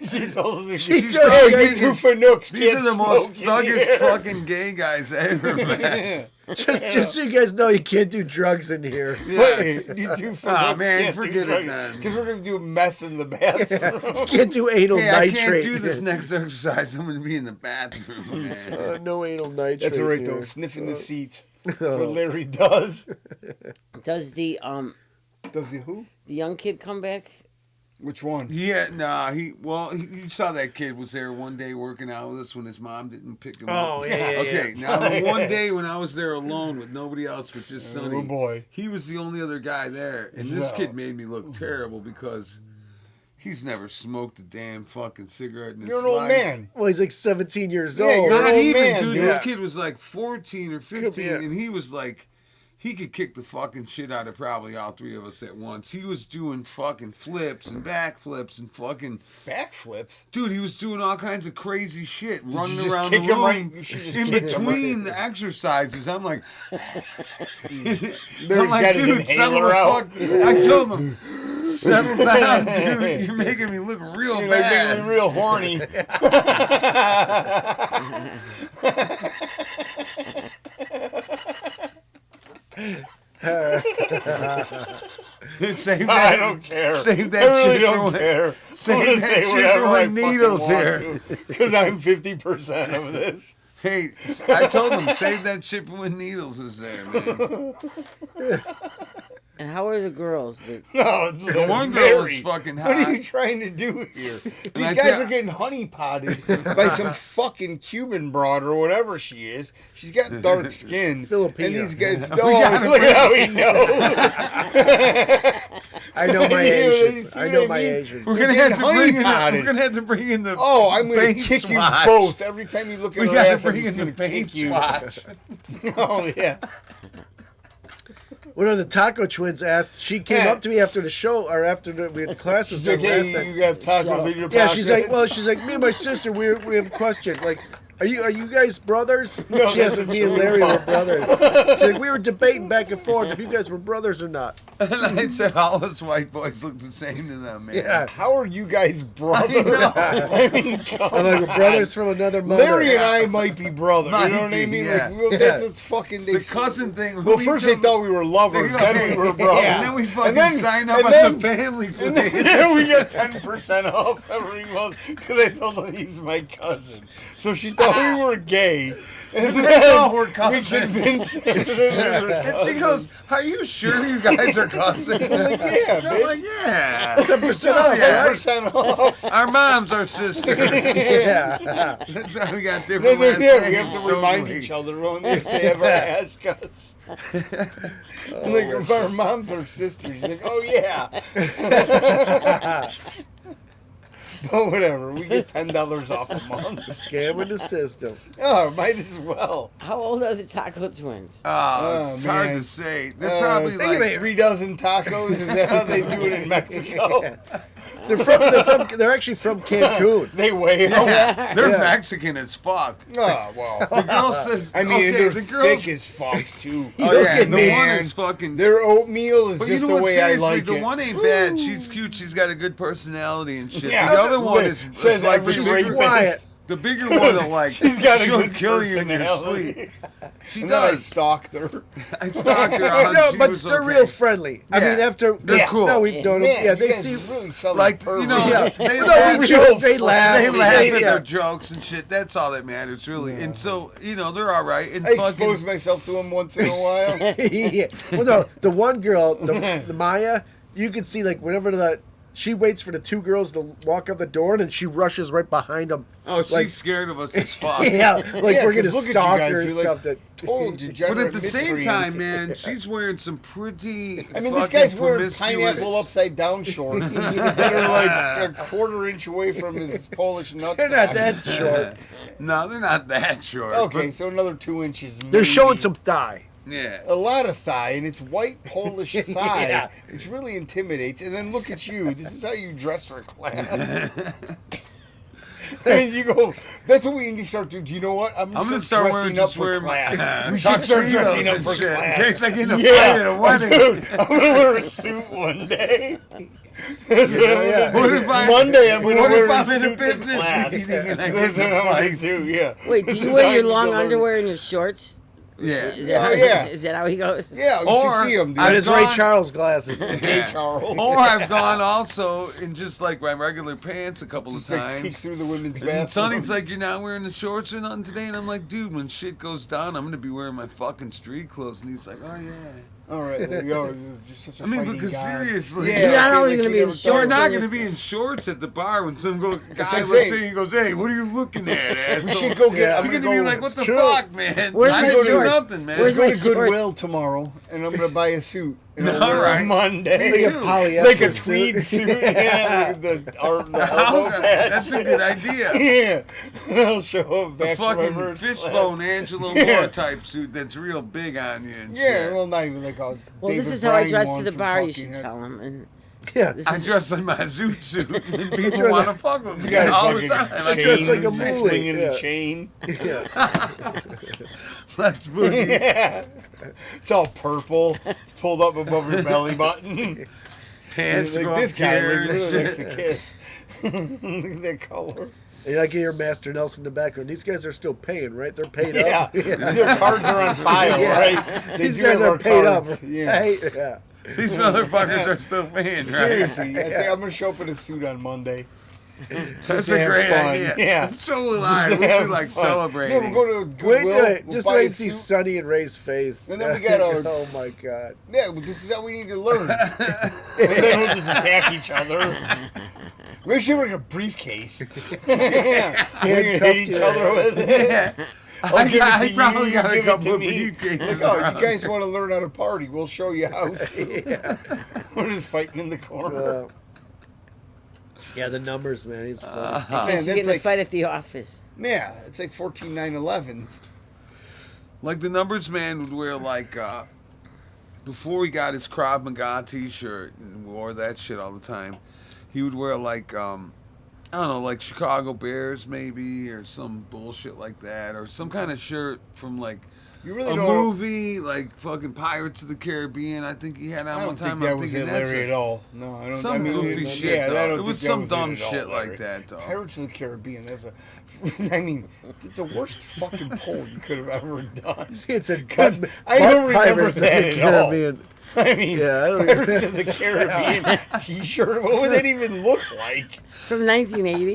she told us She's hey, probably you thinking, two fanooks These can't are the most smoke in thuggish here." fucking gay guys I ever met. Just so you guys know, you can't do drugs in here. Yes. You two Ah, man, forget it then. Because we're gonna do meth in the bathroom. You can't do anal Hey, I nitrate. can't do this next exercise. I'm gonna be in the bathroom, man. No anal nitrate. That's all right here. though. Sniffing the seats. That's what Larry does. Does the Does he who? young kid come back? Which one? Yeah, nah. You saw that kid was there one day working out with us when his mom didn't pick him up. Oh, yeah. Okay, now the one day when I was there alone with nobody else but just Sonny, Oh, boy. he was the only other guy there, and this So- kid made me look terrible because he's never smoked a damn fucking cigarette in his You're life. an old man. Well, he's like 17 years Yeah, old. you're- Not old even, man, dude. dude. This Yeah. kid was like 14 or 15, yeah. and he was like, he could kick the fucking shit out of probably all three of us at once. He was doing fucking flips and backflips and fucking, Backflips. dude, he was doing all kinds of crazy shit, running just around kick the him right- room you should just in kick him right- between the exercises. I'm like, Larry's I'm like, got his dude, settle the inhaler out. fuck. I told him, settle down, dude. You're making me look real You're like bad. making me real horny. Save I that. don't care. Save that I really shit for don't when- care. save I'm gonna that say shit for whatever when I fucking Needle's want here. to, because I'm 50% of this. Hey, I told him, save that shit for when Needles is there, man. And how are the girls? No, The one girl was fucking What are you hot. trying to do here? These I guys tell- are getting honey potted by some fucking Cuban broad or whatever she is. She's got dark skin. Filipino. And these guys, gotta look at how he knows. I know my You Asians. see I what know I my mean? Asians. We're gonna They're have to getting bring in. honey-potted. We're gonna have to bring in the. Oh, I'm going to paint kick swatch. you both. Every time you look at We her gotta ass, I'm bring just in the going to paint kick you. swatch. Oh, yeah. One of the Taco twins asked. She came Yeah. up to me after the show or after the class was She's done like, last hey, time. you have tacos in your Yeah, pocket. she's like, me and my sister, we have a question. Like, are you guys brothers? No, She asked that's if me and what Larry you were are. brothers. She's like, we were debating back and forth if you guys were brothers or not. And I said all us white boys look the same to them, man. Yeah. How are you guys brothers? know. I mean, come I'm like, on. we're brothers from another mother. Larry and I might be brothers. You know what I Might be, mean? yeah. Like, well, that's what's fucking. They The cousin thing. Well, first they thought we were lovers, then we were brothers. And then we fucking then- signed up and on then- the family for And then this. yeah, we got 10% off every month because I told her he's my cousin. So she thought we were gay. And They then thought we're we cousins. convinced her that we were And she goes, "Are you sure you guys are cousins?" like, yeah, And I'm bitch. like, "Yeah." 10% Oh, off, yeah. 10% off. Our moms are sisters. Yeah. That's why we got different Then, last yeah, we names, have to remind totally. each other only if they ever ask us. And like, if our moms are sisters, like, oh yeah. But whatever, we get $10 off a month. Scamming the system. Oh, might as well. How old are the Taco Twins? It's hard man. to say. They're probably Think of like it, 3 dozen tacos. Is that how they do it in Mexico? They're actually from Cancun. They weigh out. they're Yeah. Mexican as fuck. Oh, well. The girl says, I mean, okay, they're the girls. thick as fuck, too. Oh yeah, at the me, one man. is fucking. Their oatmeal is But just you know the what? way I Seriously, like the it. one ain't bad. She's cute. She's got a good personality and shit. Yeah, the other one look, is says it's like every the rapist. bigger, Quiet. the bigger one will like She's got a she'll good kill you in your personality. sleep. She And then I does. stalked her. I stalked her out. No, She but was they're okay. real friendly. I Yeah. mean, after They're cool. No, we've known them. Man, Yeah, you they guys seem really selling like, pervert. you know, Yeah. they No, laugh. we joke, they laugh. They laugh at Yeah. their jokes and shit. That's all that matters, really. And so, you know, they're all right. And I fucking, expose myself to him once in a while. Yeah. Well, no, the one girl, the Maya, you can see like whenever she waits for the two girls to walk out the door, and then she rushes right behind them. oh, she's like- scared of us as fuck. Yeah, like Yeah, we're gonna 'cause look at you stalk guys, her or you're like something. Total But degenerate at the same miscreants. time, man, she's wearing some pretty. I mean, this fucking guy's wearing promiscuous- pineapple upside down shorts that are like a quarter-inch away from his Polish nuts. They're not that short. No, they're not that short. Okay, but- so another 2 inches. They're maybe. showing some thigh. yeah. A lot of thigh, and it's white Polish thigh, Yeah. which really intimidates. And then look at you. This is how you dress for class. And you go, that's what we need to start doing. Do you know what? I'm I'm gonna gonna start wearing dressing up just for wearing class. We should start tuxedos dressing up and for shit in class. case I get in a Yeah, fight at a wedding. dude, I'm gonna wear a suit one day. Yeah. What if I, Monday, I'm gonna what wear if a I'm in suit a in business class. meeting and I get That's in what a I'm gonna fight? do. Yeah. Wait, do This you is wear how your you long go on- underwear and your shorts? Yeah. Is that, how, yeah. is that how he goes? Yeah, you Or should see him, dude. And I've his Ray gone- Charles glasses. Hey, Charles. Or I've gone also in just like my regular pants a couple Just of like peek times. through the women's And bathroom. Sonny's like, you're not wearing the shorts or nothing today? And I'm like, dude, when shit goes down, I'm going to be wearing my fucking street clothes. And he's like, oh, yeah. all right, there you go. You're just such a I mean, fighting because guy. seriously. Yeah, You're not okay, only like gonna you be in never shorts, thought We're of not it. going to be in shorts at the bar when some guy what looks I'm in saying. and he goes, hey, what are you looking at, asshole? We should go get. Yeah. I'm You're gonna going to be go. like, what the True. fuck, man? Where's I my go do shorts? nothing, man. Where's Go my to Goodwill shorts? tomorrow, and I'm gonna buy a suit. And I'll All wear it right. on Monday. Me Like a too. polyester Like a suit. tweed suit. Yeah, like the elbow patch. That's a good idea. Yeah, I'll show up The back to my fucking bird fishbone Angelo Yeah. Moore type suit that's real big on you and Yeah, shit. well, not even like a. Well, this David is how I Bryan dress one to the from bar. You Talking should Heads. tell him. And Yeah. this I is, dress in my zoot suit and people dress want to like- fuck with me You got a all the fucking time. chain, dress like a bully, swinging yeah. a chain. Let's boogie. Yeah. It's all purple. It's pulled up above your belly button. Pants Like, go this up guy here like, and really likes to shit. kiss. Look at that color. And I can hear Master Nelson in the background. These guys are still paying, right? They're paid Yeah. up. Their cards are on file, Yeah. right? They These do guys have are our paid cards. up. Yeah. Right? Yeah. These motherfuckers are still paying, right? Seriously, I think I'm gonna show up in a suit on Monday. That's to a have great fun. idea. Yeah. So will I. Just We'll have be like fun. celebrating. Yeah, we'll go to Wait, Goodwill. wait, We'll just buy wait a and see suit. Sonny and Ray's face. And then we gotta- Oh my god. Yeah, well, this is how we need to learn. And then we'll just attack each other. Make sure we're in a briefcase. Yeah. We're gonna hit each other with it. Yeah. I'll give it to I you, probably you got a give it couple to of me. briefcases Like, oh, around. you guys want to learn how to party? We'll show you how to. We're just fighting in the corner. Yeah, the numbers, man. He's funny. Man, you that's get in a like, fight at the office. yeah, it's like 14 9/11s. Like the numbers man would wear like before he got his Krav Maga t-shirt and wore that shit all the time. He would wear like I don't know, like Chicago Bears maybe or some bullshit like that or some kind of shirt from like You really a don't. movie like fucking Pirates of the Caribbean. I think he had I on don't one time. think that I'm was thinking it, that's Larry, it. at all. No, I don't. Some I mean, goofy shit, Yeah, though. I don't It was think some that dumb it at all, shit like Larry. that, though. Pirates of the Caribbean. That was a. I mean, the worst fucking poll you could have ever done. It's a Because butt- I don't butt remember Pirates of that the at all. Caribbean. I mean, Yeah, I don't Pirates of the Caribbean T-shirt. What would that even look like? From 1980.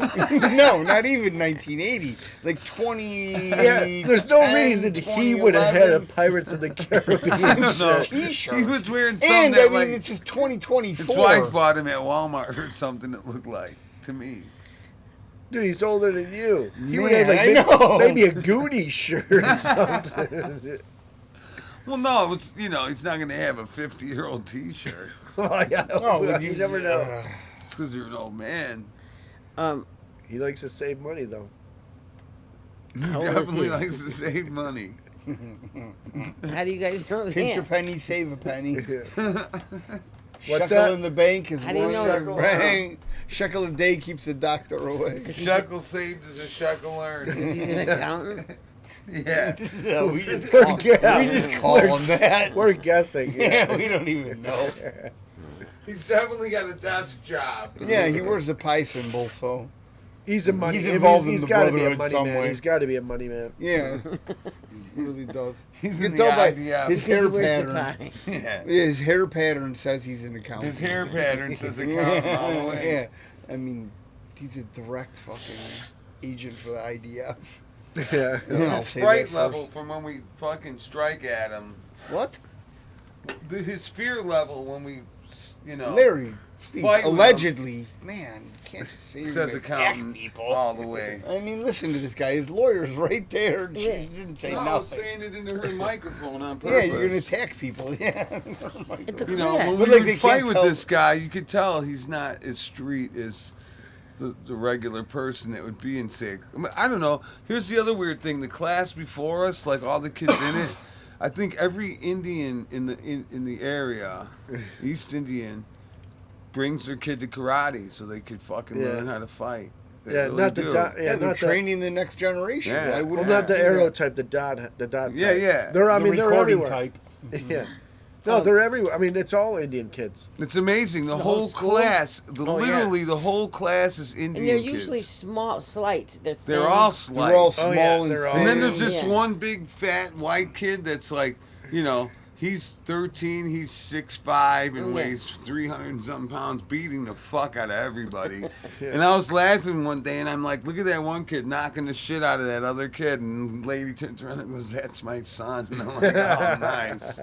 No, not even 1980. Like 20. Yeah, there's no reason he would have had a Pirates of the Caribbean No. shirt. T-shirt. He was wearing something And I that mean, like it's just his 2024. wife bought him at Walmart or something that looked like to me. Dude, he's older than you. He would Man, have like I know. maybe a Goonie shirt or something. Well, no, it's he's not gonna have a 50-year-old T-shirt. Oh, yeah. Oh, you never know. It's because you're an old man. He likes to save money though. He How old is definitely he? likes to save money. How do you guys know Pinch a that? penny, save a penny. What's Shekel that? in the bank is How do you one know shekel. Right? Shekel a day keeps the doctor away. Shekel saved is a shekel earned. Because he's an accountant. Yeah. Yeah, we just call him that. We're guessing. Yeah, we don't even know. He's definitely got a desk job. Yeah, he wears the pie symbol, so He's a money. He's involved in he's the gotta be a brotherhood money some man. way. He's got to be a money man. yeah, he really does. He's You in can the tell by IDF. his Because he hair wears the pattern. pie. Yeah. Yeah, his hair pattern says he's an accountant. His hair pattern says accountant all the way. Yeah, I mean, he's a direct fucking agent for the IDF. Yeah. I'll His say fright that level first. from when we fucking strike at him. What? His fear level when we, Larry, please, fight with allegedly, man, you can't just say you're says gonna attack accountant people. all the way. I mean, listen to this guy. His lawyer's right there. She Yeah. didn't say I was nothing. saying it into her microphone on purpose. Yeah, you're gonna attack people. Yeah. It's a You know, when class. But we like would they fight can't with tell- this guy, you could tell he's not as street as the regular person that would be in SIG. I, mean, I don't know. Here's the other weird thing: the class before us, like all the kids in it, I think every Indian in the area, East Indian, brings their kid to karate so they could fucking Yeah. learn how to fight. They Yeah, really not the do. dot. Yeah, Yeah, they're not the. training the next generation. Yeah. Why Well, wouldn't not they the do arrow that? type. The dot. Type. Yeah, yeah. They're. I The mean, they're recording everywhere. type. Yeah. No, they're everywhere. I mean, it's all Indian kids. It's amazing. The whole whole school? class, Oh, yeah. literally the whole class is Indian And they're kids. usually small, slight. They're thin. They're all slight. They're all small yeah, and they're all- thin. And then there's just Yeah. one big fat white kid that's like, he's 13, he's 6'5", and Yeah. weighs 300 and something pounds, beating the fuck out of everybody. And I was laughing one day, and I'm like, look at that one kid knocking the shit out of that other kid. And the lady turns around and goes, that's my son. And I'm like, oh, nice.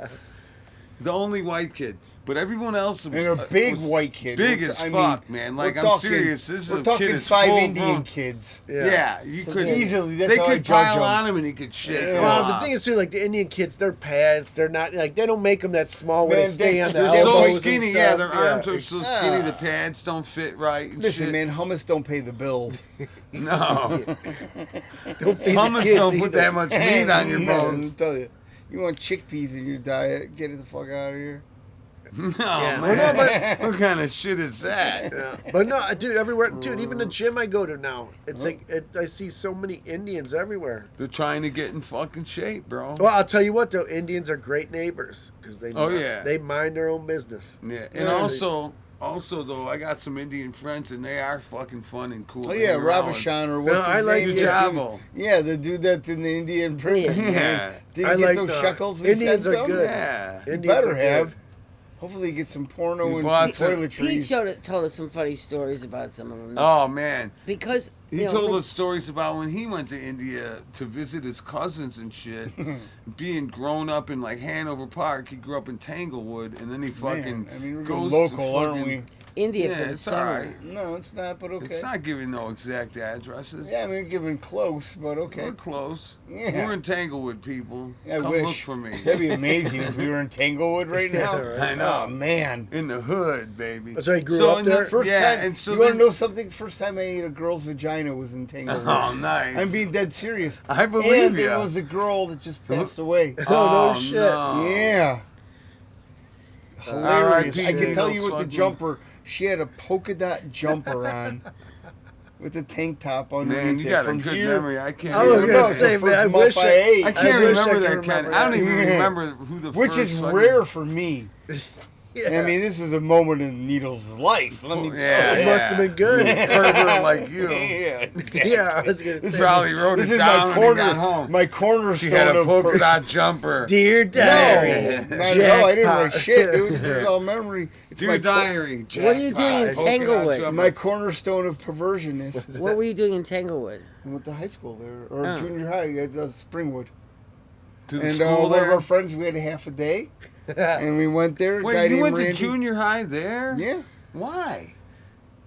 The only white kid. But everyone else was, And a big was white kid. big We're- as I mean, fuck, man. Like, we're I'm talking- serious. This is we're a talking kid that's 5 full Indian grown. kids. Yeah, you could Easily, that's They how I could judge pile 'em. on him and he could shake Yeah. him Well, off. the thing is too, like the Indian kids, their pads, they're not like they don't make them that small where Man, they stay on the they're They're elbows. so and skinny, stuff. yeah. Their arms are so skinny, the Ah. pads don't fit right. And Listen, shit. man, hummus don't pay the bills. No, Don't feed the hummus kids don't put either. that much meat on your No, bones. I'll tell you. You want chickpeas in your diet? Get it the fuck out of here. No, Yeah. man. Well, no, What kind of shit is that? Yeah. But no, dude, everywhere, dude, even the gym I go to now, it's like I see so many Indians everywhere. They're trying to get in fucking shape, bro. Well, I'll tell you what, though, Indians are great neighbors because they Oh, yeah. they mind their own business. Yeah, and Yeah. also though, I got some Indian friends and they are fucking fun and cool. Oh to yeah, hang around with. Ravichan or what's No, I his like name? Javo. Yeah, the dude that's in the Indian prison. Yeah. Yeah. Did I he get like those the- shekels we Indians sent are him? good. Yeah. He Indians better are good. have. Hopefully he gets some porno He and bought some some- Pete toiletries. told us some funny stories about some of them. Oh man. Because He you know, told when- us stories about when he went to India to visit his cousins and shit. Being grown up in like Hanover Park, he grew up in Tanglewood, and then he fucking Man, I mean, we're goes going to local, aren't fucking- India Yeah, for the it's summer. alright. No, it's not, but okay. It's not giving no exact addresses. Yeah, I mean, giving close, but okay. We're close. Yeah. We're in Tanglewood, people. I Come wish. look for me. That'd be amazing if we were in Tanglewood right now. Yeah, right. I know. Oh, man. In the hood, baby. That's why he grew up in the there? First yeah, time, and so you want to then- know something? First time I ate a girl's vagina was in Tanglewood. Oh, nice. I'm being dead serious. I believe and ya. it was a girl that just passed away. Oh, no shit. no. Yeah. Hilarious. R.I.P. I can tell you Needles with the fucking- jumper, she had a polka dot jumper on with a tank top underneath Man, you it. got a From good here, memory. I can't I was remember. gonna It's say, the man, I first muff wish I I- ate. I can't wish I remember could that kind. remember I don't that. even Yeah. remember who the Which first is fucking- rare for me. Yeah. I mean, this is a moment in Needle's life. Let me tell Yeah, you. It must have been good. pervert like you. Yeah. Yeah, I was gonna This say. Probably wrote This it is down my when he got corner. home. My She cornerstone had a of polka dot jumper. Dear No, Diary. not at all. I didn't write Jackpot. shit, dude. This is all memory. It's Dear my diary. What are you doing in jackpot, polka dot Tanglewood? jumper. my cornerstone of perversionness. What were you doing in Tanglewood? I went to high school there, or Oh. junior high at Springwood. To the And school one of there? our friends, we had a half a day, and we went there. Wait, guy you named went to Randy. junior high there? Yeah, Why?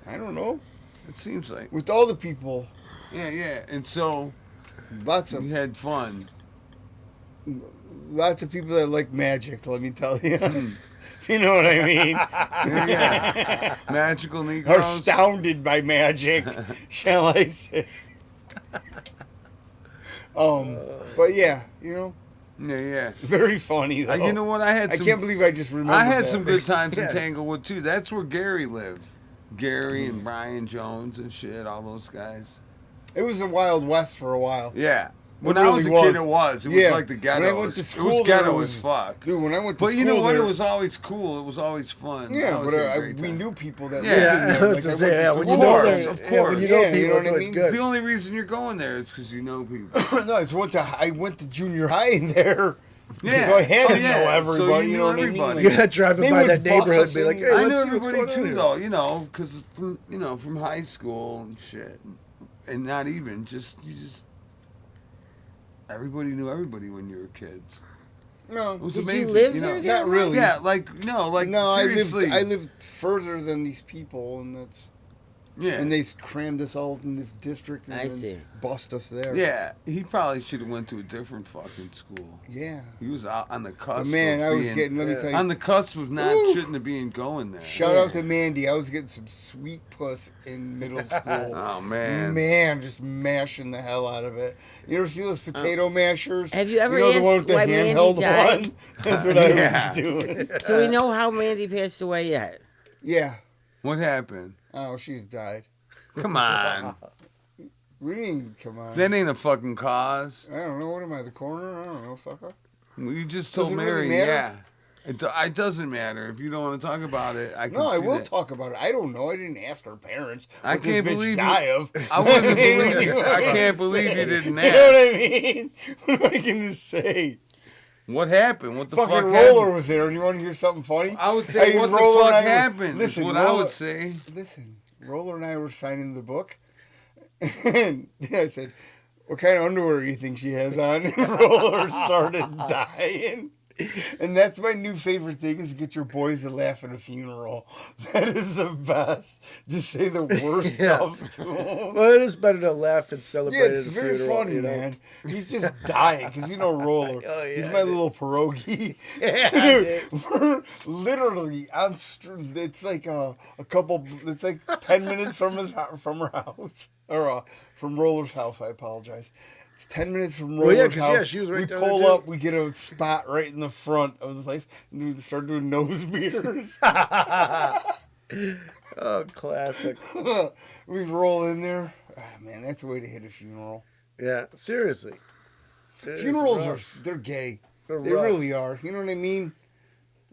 I don't know. It seems like. With all the people, Yeah. And so lots you of had fun. people that like magic. Let me tell you, You know what I mean? Yeah. Magical Or Negroes. astounded by magic, shall I say? But yeah, Yeah. very funny though. You know what? I can't believe I just remembered. I had that. some good times in Yeah. Tanglewood too. That's where Gary lives. Gary and Brian Jones and shit, all those guys. It was the Wild West for a while. Yeah. When It I was a really kid, it was. was. It Yeah. was like the ghetto. When I went to It school was there, ghetto it was- as fuck. Dude, when I went to But school you know what? there, It was always cool. It was always fun. Yeah, I was but having a great we time. knew people that Yeah. lived in Yeah, there. I Like, was I to say, went to yeah, when you school know there. there, Of yeah, when you course. know Yeah, you people, know it's what I always mean? good. The only reason you're going there is because you know people. No, I went to junior high in there. Yeah. So I had to Oh, yeah. know So everybody. you you knew know what I mean? everybody. You're not driving They by would that bus neighborhood us and be like, in. hey, I let's knew see what's everybody going on too, here. though. Because from high school and shit, and not even everybody knew everybody when you were kids. No, It was Did amazing. you live know? there? not really. Yeah, No, seriously. I lived further than these people, and Yeah. and they crammed us all in this district and I then see. bust us there. Yeah, he probably should have went to a different fucking school. Yeah. He was out on the cusp. But man, of I was being, getting. Let me tell you. on the cusp of not Woo! shouldn't have been going there. Shout Yeah. out to Mandy. I was getting some sweet puss in middle school. Oh man. Man, just mashing the hell out of it. You ever see those potato mashers? Have you ever the one asked with the why Mandy handheld died? one? That's what I Yeah. was doing. Do we know how Mandy passed away yet? Yeah. What happened? Oh, she's died. Come on. What do you mean, come on? That ain't a fucking cause. I don't know. What am I, the coroner? I don't know, sucker. You just told Does it Mary, really matter? yeah. It doesn't matter. If you don't want to talk about it, I can No, I see will that. talk about it. I don't know. I didn't ask her parents. I what can't this bitch believe you- die of. I wouldn't believe you. I What can't I'm believe you saying. didn't You know ask. what I mean? What am I going to say? What happened? What the Fucking fuck Roller happened? was there, and you want to hear something funny? I would say, Hey, what the Roller fuck and I were- happened? Listen, is what I Roller- would say. Listen, Roller and I were signing the book, and I said, "What kind of underwear do you think she has on?" And Roller started dying. And that's my new favorite thing is get your boys to laugh at a funeral. That is the best. Just say the worst Yeah. stuff to them. Well, it is better to laugh and Yeah, celebrate it's at a very funeral, funny, you know? man. He's just dying because Roller. Oh, yeah, He's I my did. little pierogi. Yeah, We're literally on. It's like a couple. It's like 10 minutes from her house or from Roller's house. I apologize. It's 10 minutes from Well, yeah, Roller's 'cause, house. yeah, she was right we down pull there, too. up. We get a spot right in the front of the place. And we start doing nose beers. Oh, classic. We roll in there. Ah, man, that's the way to hit a funeral. Yeah, seriously. It is Funerals rough. they're gay. They're They rough. really are. You know what I mean?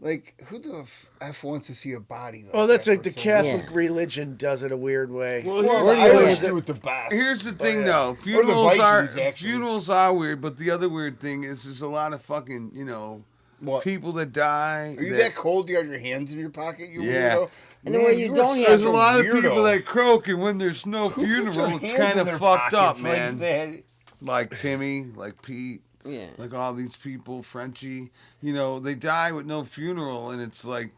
Like, who the F wants to see a body like Oh, that's that like for the so Catholic Yeah. religion does it a weird way. Well, Well, here's the the Irish thing. do it the best. Here's the thing, yeah. though. Or the Funerals Vikings, actually. funerals are weird, but the other weird thing is there's a lot of fucking What? people that die. Are you that cold? You got your hands in your pocket? You Yeah. weirdo? And the way you are don't have- such There's a lot of weirdo. people that croak, and when there's no Who puts their funeral, it's hands kind in of their fucked up, pockets like man. that? Like Timmy, like Pete, Yeah. like all these people, Frenchie. They die with no funeral, and it's like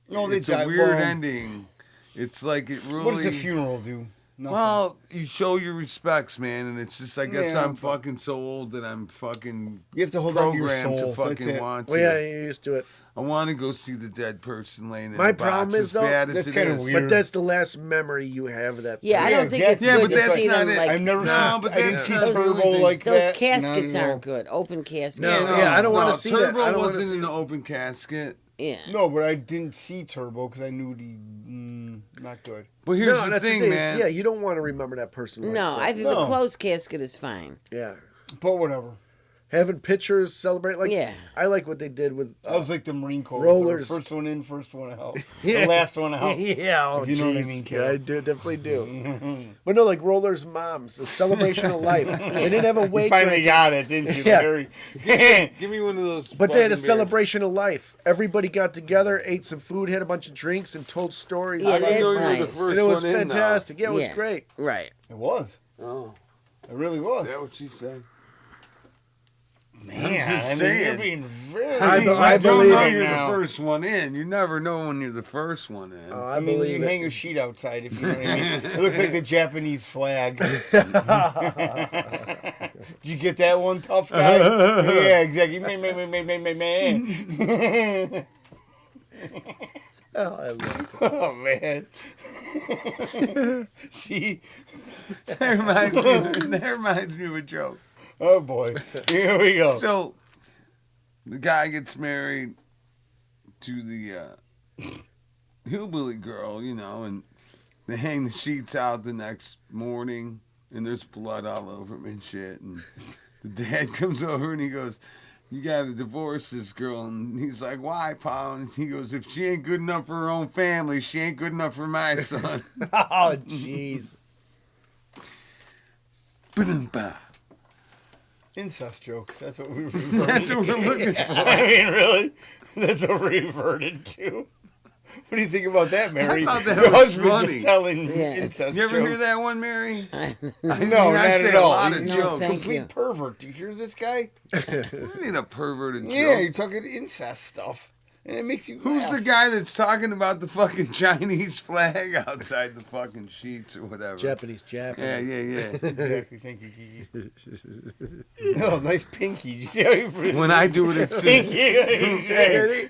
No, they it's die. a weird well, ending. It's like it really. What does a funeral do? Nothing. Well, you show your respects, man, and it's just I guess Yeah, I'm but- fucking so old that I'm fucking you have to hold on to your programmed soul. to That's fucking it. want to. Well, yeah, you're used to it. I want to go see the dead person laying in My the box, problem is, as though, bad as that's it kinda is. weird. But that's the last memory you have of that. Yeah, I Yeah, don't think yeah, it's yeah, good but to that's see not them it. like I've never No, seen. but I didn't that's see not Turbo really like those that. caskets Not aren't good. Open caskets. No, Yeah, yeah, I don't want No, to see Turbo that. I don't want to wasn't see in the open casket. Yeah. No, but I didn't see Turbo because I knew not good. But here's No, the that's thing, the thing. It's- man. Yeah, you don't want to remember that person. Like No, that. I think No. the closed casket is fine. Yeah, But whatever. having pictures celebrate like. Yeah. I like what they did with. I was like the Marine Corps. Rollers. First one in, first one out. Yeah. The last one out. Yeah, oh, If you know what I jeez. mean, Yeah, kiddo. I do definitely do. But no, like Roller's mom's, a celebration of life. They didn't have a You wake. finally or got it, didn't you? Yeah. Larry? Give me one of those. But they had a fucking celebration of life. Everybody got together, ate some food, had a bunch of drinks, and told stories. Yeah, I didn't know that's you were the nice. first and it was one in, though. fantastic. Yeah, it was Yeah. great. Right. It was. Oh, It really was. is that what she said? Man, just I mean, saying. you're being very. I You believe don't know it you're now. the first one in. You never know when you're the first one in. Oh, I I mean, believe you it. hang a sheet outside if you know what I mean. It looks like the Japanese flag. Did you get that one, tough guy? Yeah, exactly. Man. Oh, I love it. Oh, man. See? That reminds me of a joke. Oh, boy. Here we go. So, the guy gets married to the hillbilly girl, you know, and they hang the sheets out the next morning, and there's blood all over them and shit. And the dad comes over and he goes, "You got to divorce this girl." And he's like, "Why, Pa?" And he goes, "If she ain't good enough for her own family, she ain't good enough for my son." Oh, jeez. Ba-dum-ba. Incest jokes. That's what we That's what we're looking for. I mean, really? That's what we reverted to. What do you think about that, Mary? I thought that Your was husband funny. just telling Yeah, incest You ever jokes. hear that one, Mary? No, I not say at a all. lot of He's No, jokes. a thank complete you. pervert. Do you hear this guy? What do you mean a perverted Yeah, joke? you're talking incest stuff. And it makes you Who's laugh. the guy that's talking about the fucking Chinese flag outside the fucking sheets or whatever? Japanese. Yeah. Exactly. Thank you, Kiki. Oh, nice pinky. Did you see how you When I do it, it's pinky? the,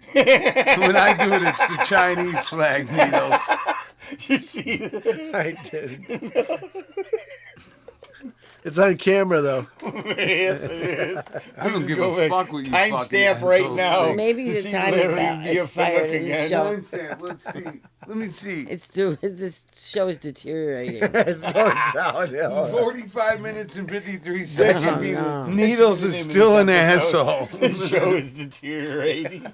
when I do it, it's the Chinese flag needles. You see that? I did. It's on camera, though. Yes, it is. I don't give Go a back. fuck what you Timestamp fucking right assholes now. think. Maybe To the see time Larry is be a expired fanooks in this again. show. Timestamp, let's see. Let me see. This show is deteriorating. It's going downhill. 45 minutes and 53 seconds. no. Needles is still an asshole. The show is deteriorating.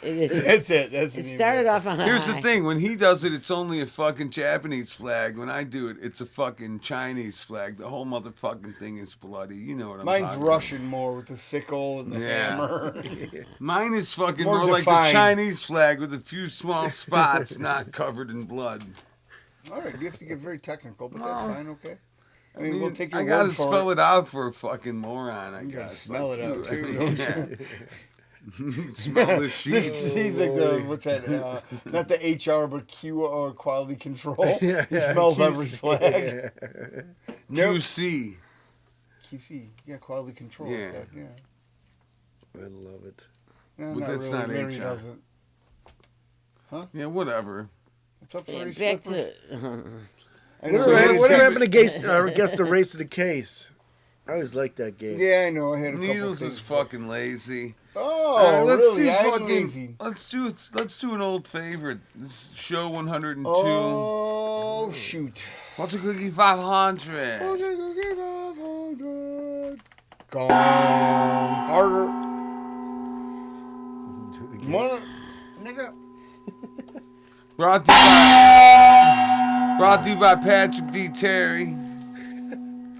It is. That's it. That's It started off on a Here's the high. thing: when he does it, it's only a fucking Japanese flag. When I do it, it's a fucking Chinese flag. The whole motherfucking thing is bloody. You know what I'm Mine's talking Russian more with the sickle and the Yeah. hammer. about. Mine is fucking More more like the defined. Chinese flag with a few small spots not covered in blood. All right, you have to get very technical, but that's fine. Okay. I mean, I we'll take your I gotta word for spell it. it out for a fucking moron. I You gotta guess. smell Like it out you. too, I mean, don't you? Smell the sheet. He's like the what's that? Not the HR, but Q or quality control. Yeah, He smells QC. every flag. Nope. QC. QC, yeah, quality control. Yeah. So, yeah. I love it. No, But not that's really. not Larry HR. doesn't. Yeah, whatever. What's up, Yeah, Freddy back Slippers? to. I know, So Larry what What said- happened to Guess the Race of the Case? I always liked that game. Yeah, I know. I had a couple Needles things. is fucking lazy. Oh, Let's really? do I'm fucking. lazy. Let's do an old favorite. This is show 102. Oh, shoot. What's a cookie 500? Gone. Harder. One, nigga. Brought to you by Patrick D. Terry.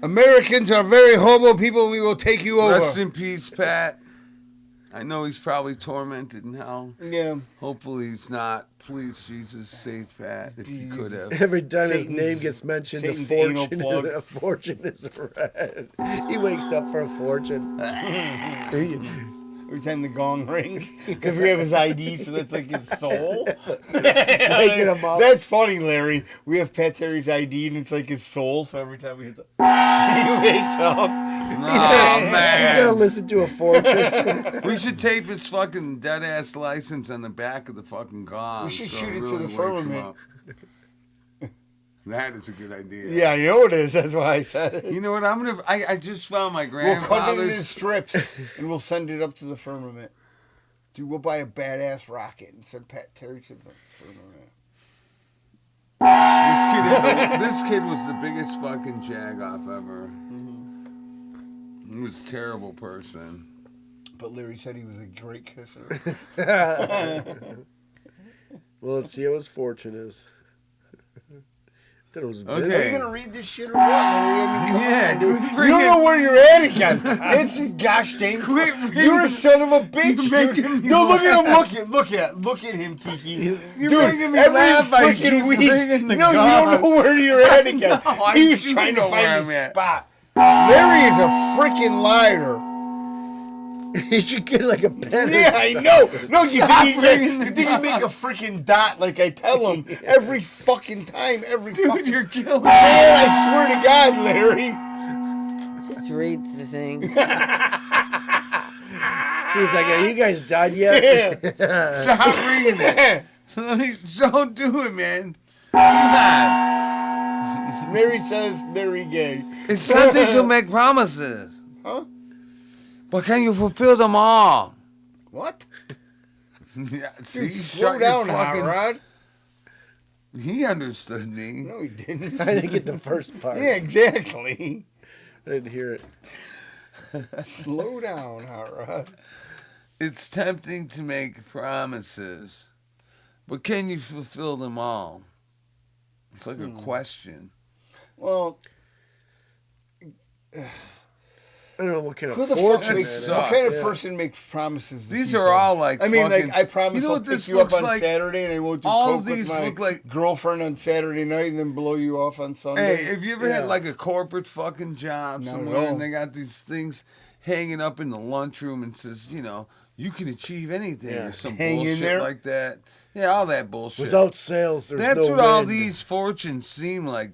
Americans are very homo people, and we will take you over. Rest in peace, Pat. I know he's probably tormented in hell. Yeah. Hopefully he's not. Please, Jesus, save Pat if you could have. Every time his Satan's- name gets mentioned, Satan's anal plug. a fortune is read. He wakes up for a fortune. Every time the gong rings, because we have his ID, so that's like his soul. Waking him up. That's funny, Larry. We have Pat Terry's ID, and it's like his soul. So every time we hit the, he wakes up. Oh, He's gonna man. listen to a fortune. We should tape his fucking dead ass license on the back of the fucking gong. We should so shoot it to really the wakes him firmament. up. That is a good idea. Yeah, I know it is. That's why I said it. You know what? I just found my We'll cut it into grandfather's. strips, and we'll send it up to the firmament. Dude, we'll buy a badass rocket and send Pat Terry to the firmament. This kid was the biggest fucking jagoff ever. He was a terrible person. But Larry said he was a great kisser. Well, let's see how his fortune is. I thought it was Okay. busy. Are you gonna read this shit or what, Larry? I mean, come Yeah, on, dude. quit You bringing- don't know where you're at again. That's the gosh dang. Quit You're a reading- son of a bitch, You're dude. making me No, look at laugh. him. Look at him, Kiki. You're Dude, making me every laugh by freaking keep week. bringing the No, you gong. don't know where you're at again. No, I he was do trying to know where find I'm his at. spot. Larry is a freaking liar. He should get like a pen. or Yeah, I something. know. No, you Stop think bringing the you make a freaking dot like I tell him every fucking time, every Dude, fucking. you're killing me. Man, I swear to God, Larry. Just read the thing. She was like, "Are you guys done yet?" Stop reading it. Don't do it, man. Come on. Mary says very gay. It's tempting to make promises. Huh? But can you fulfill them all? What? Yeah, see, Dude, slow shut your down, fucking- Hot Rod. He understood me. No, he didn't. I didn't get the first part. Yeah, exactly. I didn't hear it. Slow down, Hot Rod. It's tempting to make promises, but can you fulfill them all? It's like a question. Well, I don't know what kind of who the fuck fortune makes, that what is. kind of Yeah. person makes promises? to These people? are all like I mean, fucking, like I promise you know I'll what pick this you up looks on like? Saturday, and I won't do All coke of with these my look like- girlfriend on Saturday night, and then blow you off on Sunday. Hey, have you ever had like a corporate fucking job Not at somewhere all. and they got these things hanging up in the lunchroom and says, you can achieve anything Yeah. or some Hang in bullshit there? like that. Yeah, all that bullshit. Without sales, there's That's no what all wind. these fortunes seem like.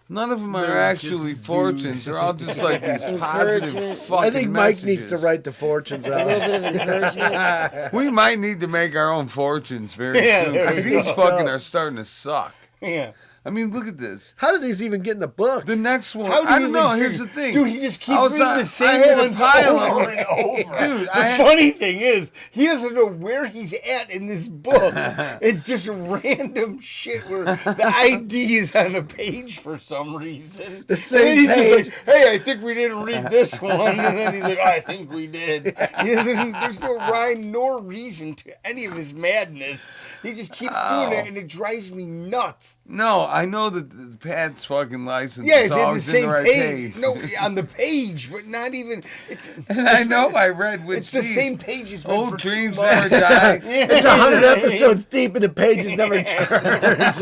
None of them are They're actually just fortunes. dudes. They're all just like these positive Encouragement. fucking I think Mike messages. needs to write the fortunes A little out. bit of encouragement. We might need to make our own fortunes very Yeah, soon there because we these go. fucking are starting to suck. Yeah. I mean, look at this. How did these even get in the book? The next one, How do I you don't know. even Here's figure- the thing, Dude, he just keeps I was reading on- the I same had a ones pile of over them. and over. Dude, the I had- funny thing is, he doesn't know where he's at in this book. It's just random shit where the ID is on the page for some reason. The And same then he's page. just like, "Hey, I think we didn't read this one," and then he's like, "I think we did." He doesn't. There's no rhyme nor reason to any of his madness. He just keeps doing that, and it drives me nuts. No, I know that the Pat's fucking license Yeah, is it's in the always same right page. page. No, on the page, but not even. It's And I know I read which it's the these same page as been old for 2 dreams months. never die. It's 100 episodes deep and the pages never turned.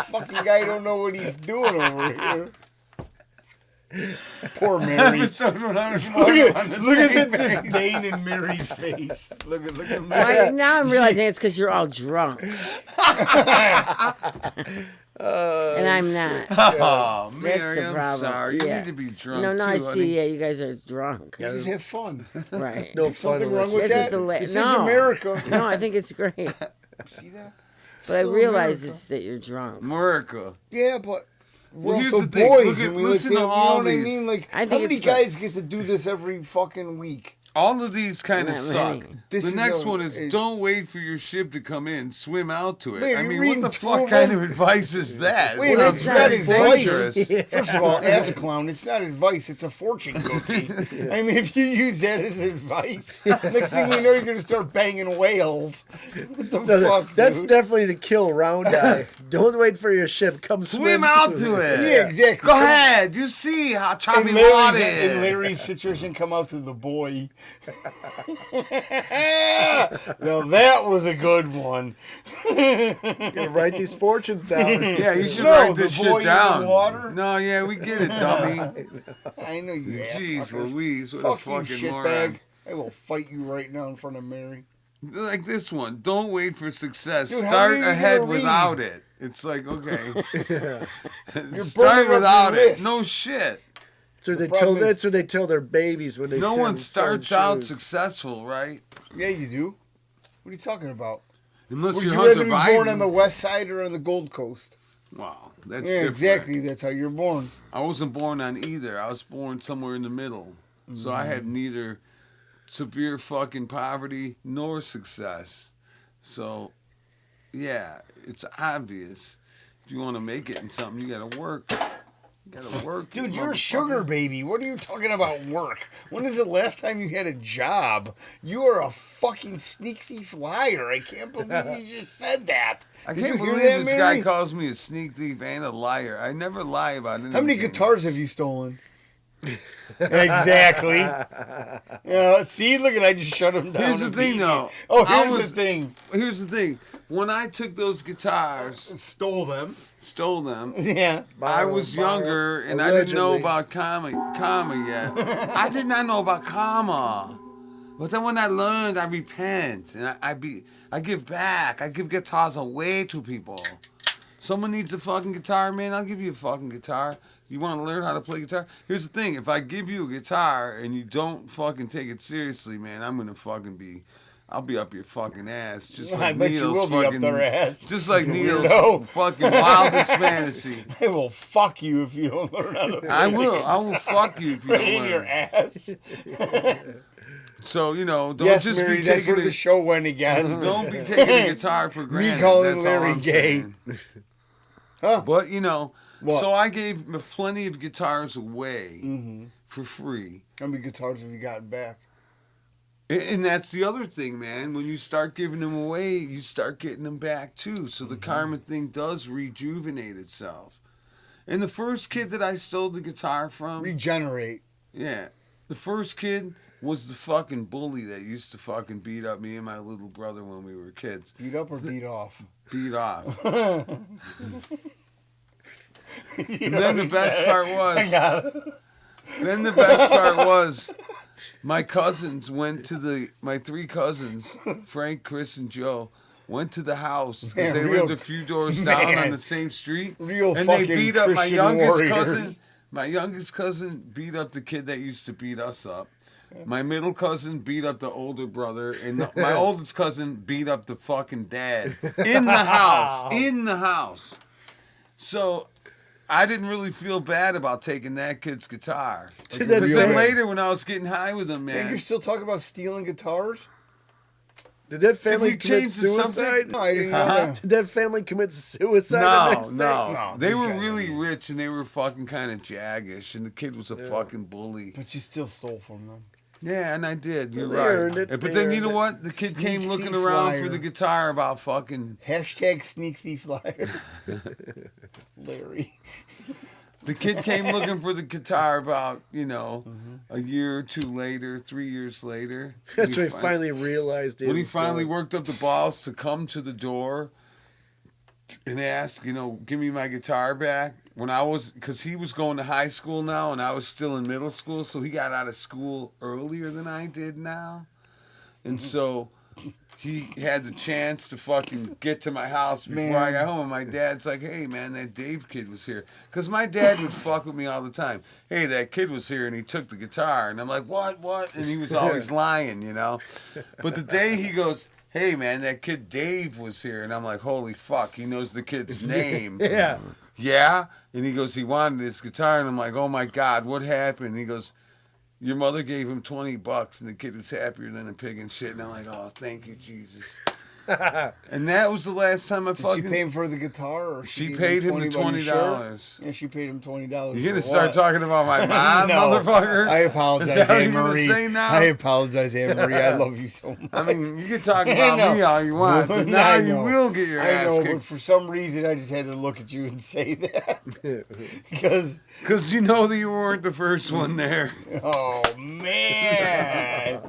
Fucking guy don't know what he's doing over here. Poor Mary. Episode 101 Look on the at same this page. disdain in Mary's face. Look at Why, Mary. now I'm realizing it's because you're all drunk. And I'm not. Oh, That's Mary, the I'm problem. sorry. You Yeah. need to be drunk No, too, I see. honey. Yeah, you guys are drunk. Just have fun. Right. No fun. Something unless wrong with That's that? what the la- This no. is America. No, I think it's great. See that? But I Still realize America. it's that you're drunk. America. Yeah, but we're Well, here's also the thing. boys, Look at- and we listen like to to, all you know what I these. mean? Like, I how think many it's fun. guys get to do this every fucking week? All of these kind of Not suck. many. This The is next a- one is it- don't wait for your ship to come in, swim out to it. Man, I you're mean, what reading the 2 fuck of kind them? of advice is that? Wait, Sounds it's not not very advice. dangerous. First of all, ass clown, it's not advice, it's a fortune cookie. I mean, if you use that as advice, next thing you know, you're going to start banging whales. What the No, fuck, that's dude? definitely to kill round eye. Don't wait for your ship. Come Swim out to it. Yeah, exactly. Go ahead. You see how choppy In water Larry's, in is. Larry's situation, come out to the boy. Now that was a good one. Gonna write these fortunes down. Yeah, you should No, write the this boy shit in the down. water? No, yeah, we get it, dummy. I know you Jeez assfuckers. Louise, what Fuck a fucking you, moron. shitbag. I will fight you right now in front of Mary. Like this one. Don't wait for success. Dude, how Start are you ahead gonna read? without it. It's like, okay. burning Start up without your it. list. No shit. So they problem tell is- that's what they tell their babies when they No tell one them certain starts out shoes. successful, right? Yeah, you do. What are you talking about? Unless Would you're you rather Hunter be Biden. born on the west side or on the Gold Coast? Wow, that's Yeah, different. exactly. That's how you're born. I wasn't born on either. I was born somewhere in the middle. So I had neither severe fucking poverty nor success. So, yeah, it's obvious. If you want to make it in something, you got to work. You got to work. Dude, you you're a sugar motherfucker. baby. What are you talking about work? When is the last time you had a job? You are a fucking sneak thief liar. I can't believe you just said that. I Did can't you hear believe that, this Mary? guy calls me a sneak thief and a liar. I never lie about anything. How many guitars have you stolen? Exactly. Yeah, see, look at I just shut him down. Here's the thing, though. Oh, I here's was- the thing. Here's the thing. When I took those guitars, Stole them. stole them, Yeah. I was younger and I didn't know allegedly. about karma yet. I did not know about karma. But then when I learned, I repent and I give back. I give guitars away to people. Someone needs a fucking guitar, man. I'll give you a fucking guitar. You want to learn how to play guitar? Here's the thing. If I give you a guitar and you don't fucking take it seriously, man, I'm going to fucking be... I'll be up your fucking ass. Just I like bet you Neil's will be fucking... up their ass. Just like You Neil's weirdo. fucking wildest fantasy. I will fuck you if you don't learn how to play. I will fuck you if you Right don't in learn. your ass. So, don't Yes, just Mary, be that's taking where the it... show went again. Don't be taking the guitar for granted. calling That's all Larry I'm gay. saying. Huh? But, What? so I gave plenty of guitars away Mm-hmm. for free. How many guitars have you gotten back? And that's the other thing, man. When you start giving them away, you start getting them back, too. So the karma thing does rejuvenate itself. And the first kid that I stole the guitar from... Regenerate. Yeah. The first kid was the fucking bully that used to fucking beat up me and my little brother when we were kids. Beat up or beat off? Beat off. You And know then what the he best said? part was, my cousins went to my three cousins, Frank, Chris, and Joe, went to the house because they Man, lived real- a few doors down man. on the same street. Real And they fucking beat up my Christian youngest warriors. cousin. My youngest cousin beat up the kid that used to beat us up. My middle cousin beat up the older brother, and my oldest cousin beat up the fucking dad in the house. In the house. So I didn't really feel bad about taking that kid's guitar. Did that Because feel then bad? later, when I was getting high with him, And man, you're still talking about stealing guitars? Did that family we commit change the subject? suicide? No, I didn't know Uh-huh. that. Did that family commit suicide the no, next day? No, they these were guys really are- rich and they were fucking kind of jaggish, and the kid was a fucking bully. But you still stole from them. Yeah, and I did. You're They right. earned it. But They then you earned know it. what? The kid came Sneak looking thief around liar. for the guitar about fucking. Hashtag sneak thief liar. Larry. The kid came looking for the guitar about, Mm-hmm. a year or two later, 3 years later. That's when he finally realized it. When he was finally going. worked up the balls to come to the door and ask, give me my guitar back. Because he was going to high school now and I was still in middle school, so he got out of school earlier than I did now. And so he had the chance to fucking get to my house before I got home. And my dad's like, hey, man, that Dave kid was here. Because my dad would fuck with me all the time. Hey, that kid was here and he took the guitar. And I'm like, what? And he was always lying, But the day he goes, hey, man, that kid Dave was here. And I'm like, holy fuck, he knows the kid's name. Yeah. Yeah? And he goes, he wanted his guitar. And I'm like, oh, my God, what happened? And he goes, your mother gave him $20 and the kid was happier than a pig and shit. And I'm like, oh, thank you, Jesus. And that was the last time I Did she fucking... pay him for the guitar? Or She gave paid him the $20? $20. Yeah, she paid him $20. You're for going to what? start talking about my mom, No. motherfucker? I apologize, Is that what Anne you're gonna Marie. say now? I apologize, Anne Marie. I love you so much. I mean, you can talk I about know. me all you want, but now I you know. will get your I ass know, but kicked. for some reason, I just had to look at you and say that. Because, Because that you weren't the first one there. oh, man.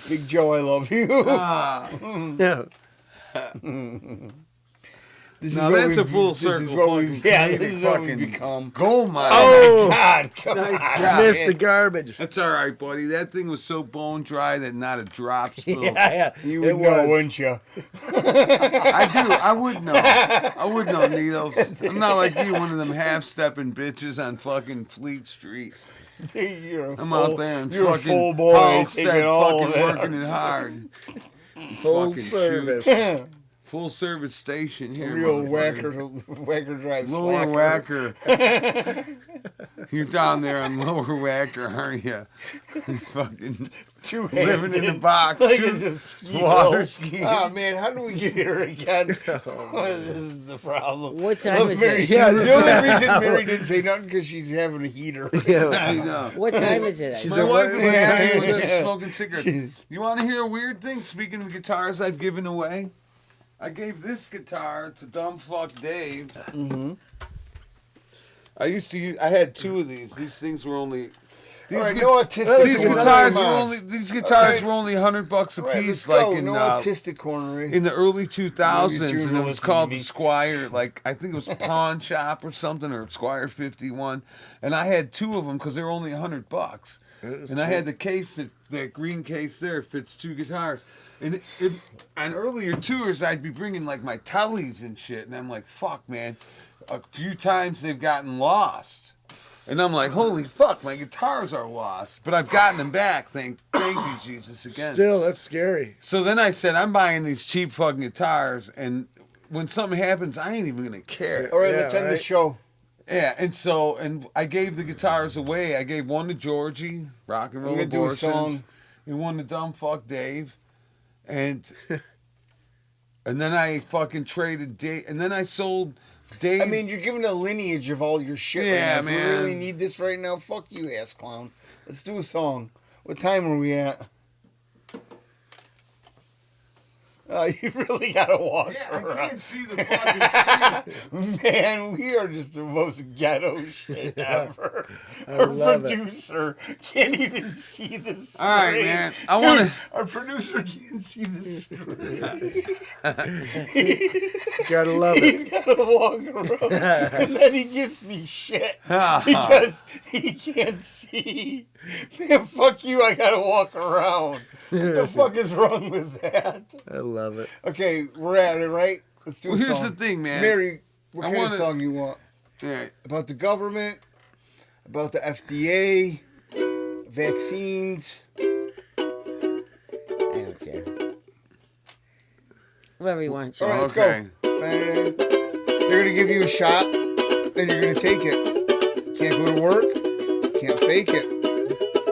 Big Joe, I love you. Ah, Yeah. This now what that's a we've- full this is circle what fucking we've- Yeah, comedic this is what we've fucking become. gold mine. Oh, God, come Nice on. job. missed man. the garbage. That's all right, buddy. That thing was so bone dry that not a drop spilled. Yeah, You it would know, was. wouldn't you? I do. I would know. I would know, Needles. I'm not like you, one of them half-stepping bitches on fucking Fleet Street. You're a I'm full, out there and you're fucking a full boy Hallstead taking all of fucking it. working it hard. Full Fucking service. shoot. Full service station here. Real motherfucker. whacker drive Lower slacker. Wacker. You're down there on Lower Wacker, aren't you? Fucking Two-handed. living in the box. Like shoot- it's a ski water hill. skiing. Oh man, how do we get here again? This is the problem. What time Look, is Mary, it? Yeah, the this- only reason Mary didn't say nothing because she's having a heater. Yeah. I know. What time is it? She's My a- wife what is happy time when is she's it? smoking cigarettes. You want to hear a weird thing? Speaking of guitars I've given away, I gave this guitar to dumb fuck Dave. Mm-hmm. I had two of these. These things were only. These, All right, gu- no autistic. these corner. guitars were Come on. only. These guitars Okay. were only $100 a All right, piece, let's like go. in No autistic corner. in the early 2000s, Maybe and June it will was listen called to the me. Squire. Like I think it was Pawn Shop or something, or Squire 51. And I had two of them because they were only $100. And I had the case that green case there fits two guitars. And on earlier tours, I'd be bringing like my tellies and shit, and I'm like, fuck, man. A few times they've gotten lost. And I'm like, holy fuck, my guitars are lost. But I've gotten them back. Thank you, Jesus, again. Still, that's scary. So then I said, I'm buying these cheap fucking guitars, and when something happens, I ain't even gonna care. All right, Yeah, let's end the right. show. Yeah, and I gave the guitars away. I gave one to Georgie, Rock and Roll gonna do a Abortions, song. and one to Dumb Fuck Dave, and then I fucking traded Dave, and then I sold Dave. I mean, you're giving a lineage of all your shit right Yeah, now. If man. we really need this right now, fuck you, ass clown. Let's do a song. What time are we at? Oh, you really gotta walk around. see the fucking screen. Man, we are just the most ghetto shit ever. I Our love it. producer can't even see the screen. All right, man. I want to. Our producer can't see the screen. Gotta love it. He's gotta walk around. And then he gives me shit because he can't see. Man, fuck you, I gotta walk around. What the fuck is wrong with that? I love it. Okay, we're at it, right? Let's do a Well, here's song. the thing, man. Mary, what I kind wanna- of song you want? Yeah, About the government? About the FDA? Vaccines? I don't care. Whatever you want. All right, let's okay. go. They're going to give you a shot, then you're going to take it. Can't go to work? Can't fake it.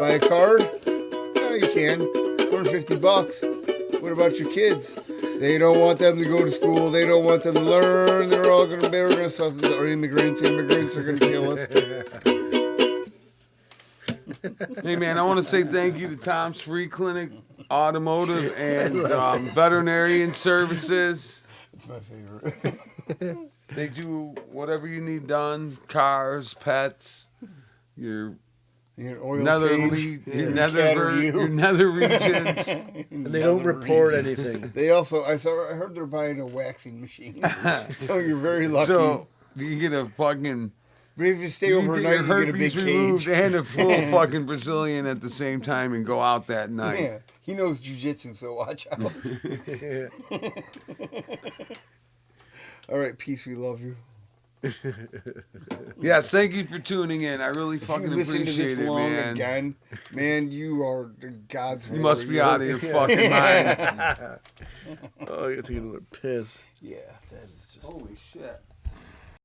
Buy a card? No, you can. $150. What about your kids? They don't want them to go to school. They don't want them to learn. They're all going to suffer. Or immigrants. Immigrants are going to kill us. Hey, man, I want to say thank you to Tom's Free Clinic, Automotive, and Veterinarian Services. It's my favorite. They do whatever you need done: cars, pets, your Your oil nether change, your cat or you. your nether regions. And they don't report anything. They also, I heard they're buying a waxing machine. So you're very lucky. So you get a fucking But if you stay you overnight, get your you get a big herpes removed cage. and a full fucking Brazilian at the same time and go out that night. Yeah, he knows jujitsu, so watch out. All right, peace. We love you. Yes, thank you for tuning in. I really If you fucking listen to appreciate this it, long man. again, man, you are the God's. You must be warrior. out of your fucking mind. Oh, you're taking a little piss. Yeah, that is just. Holy shit.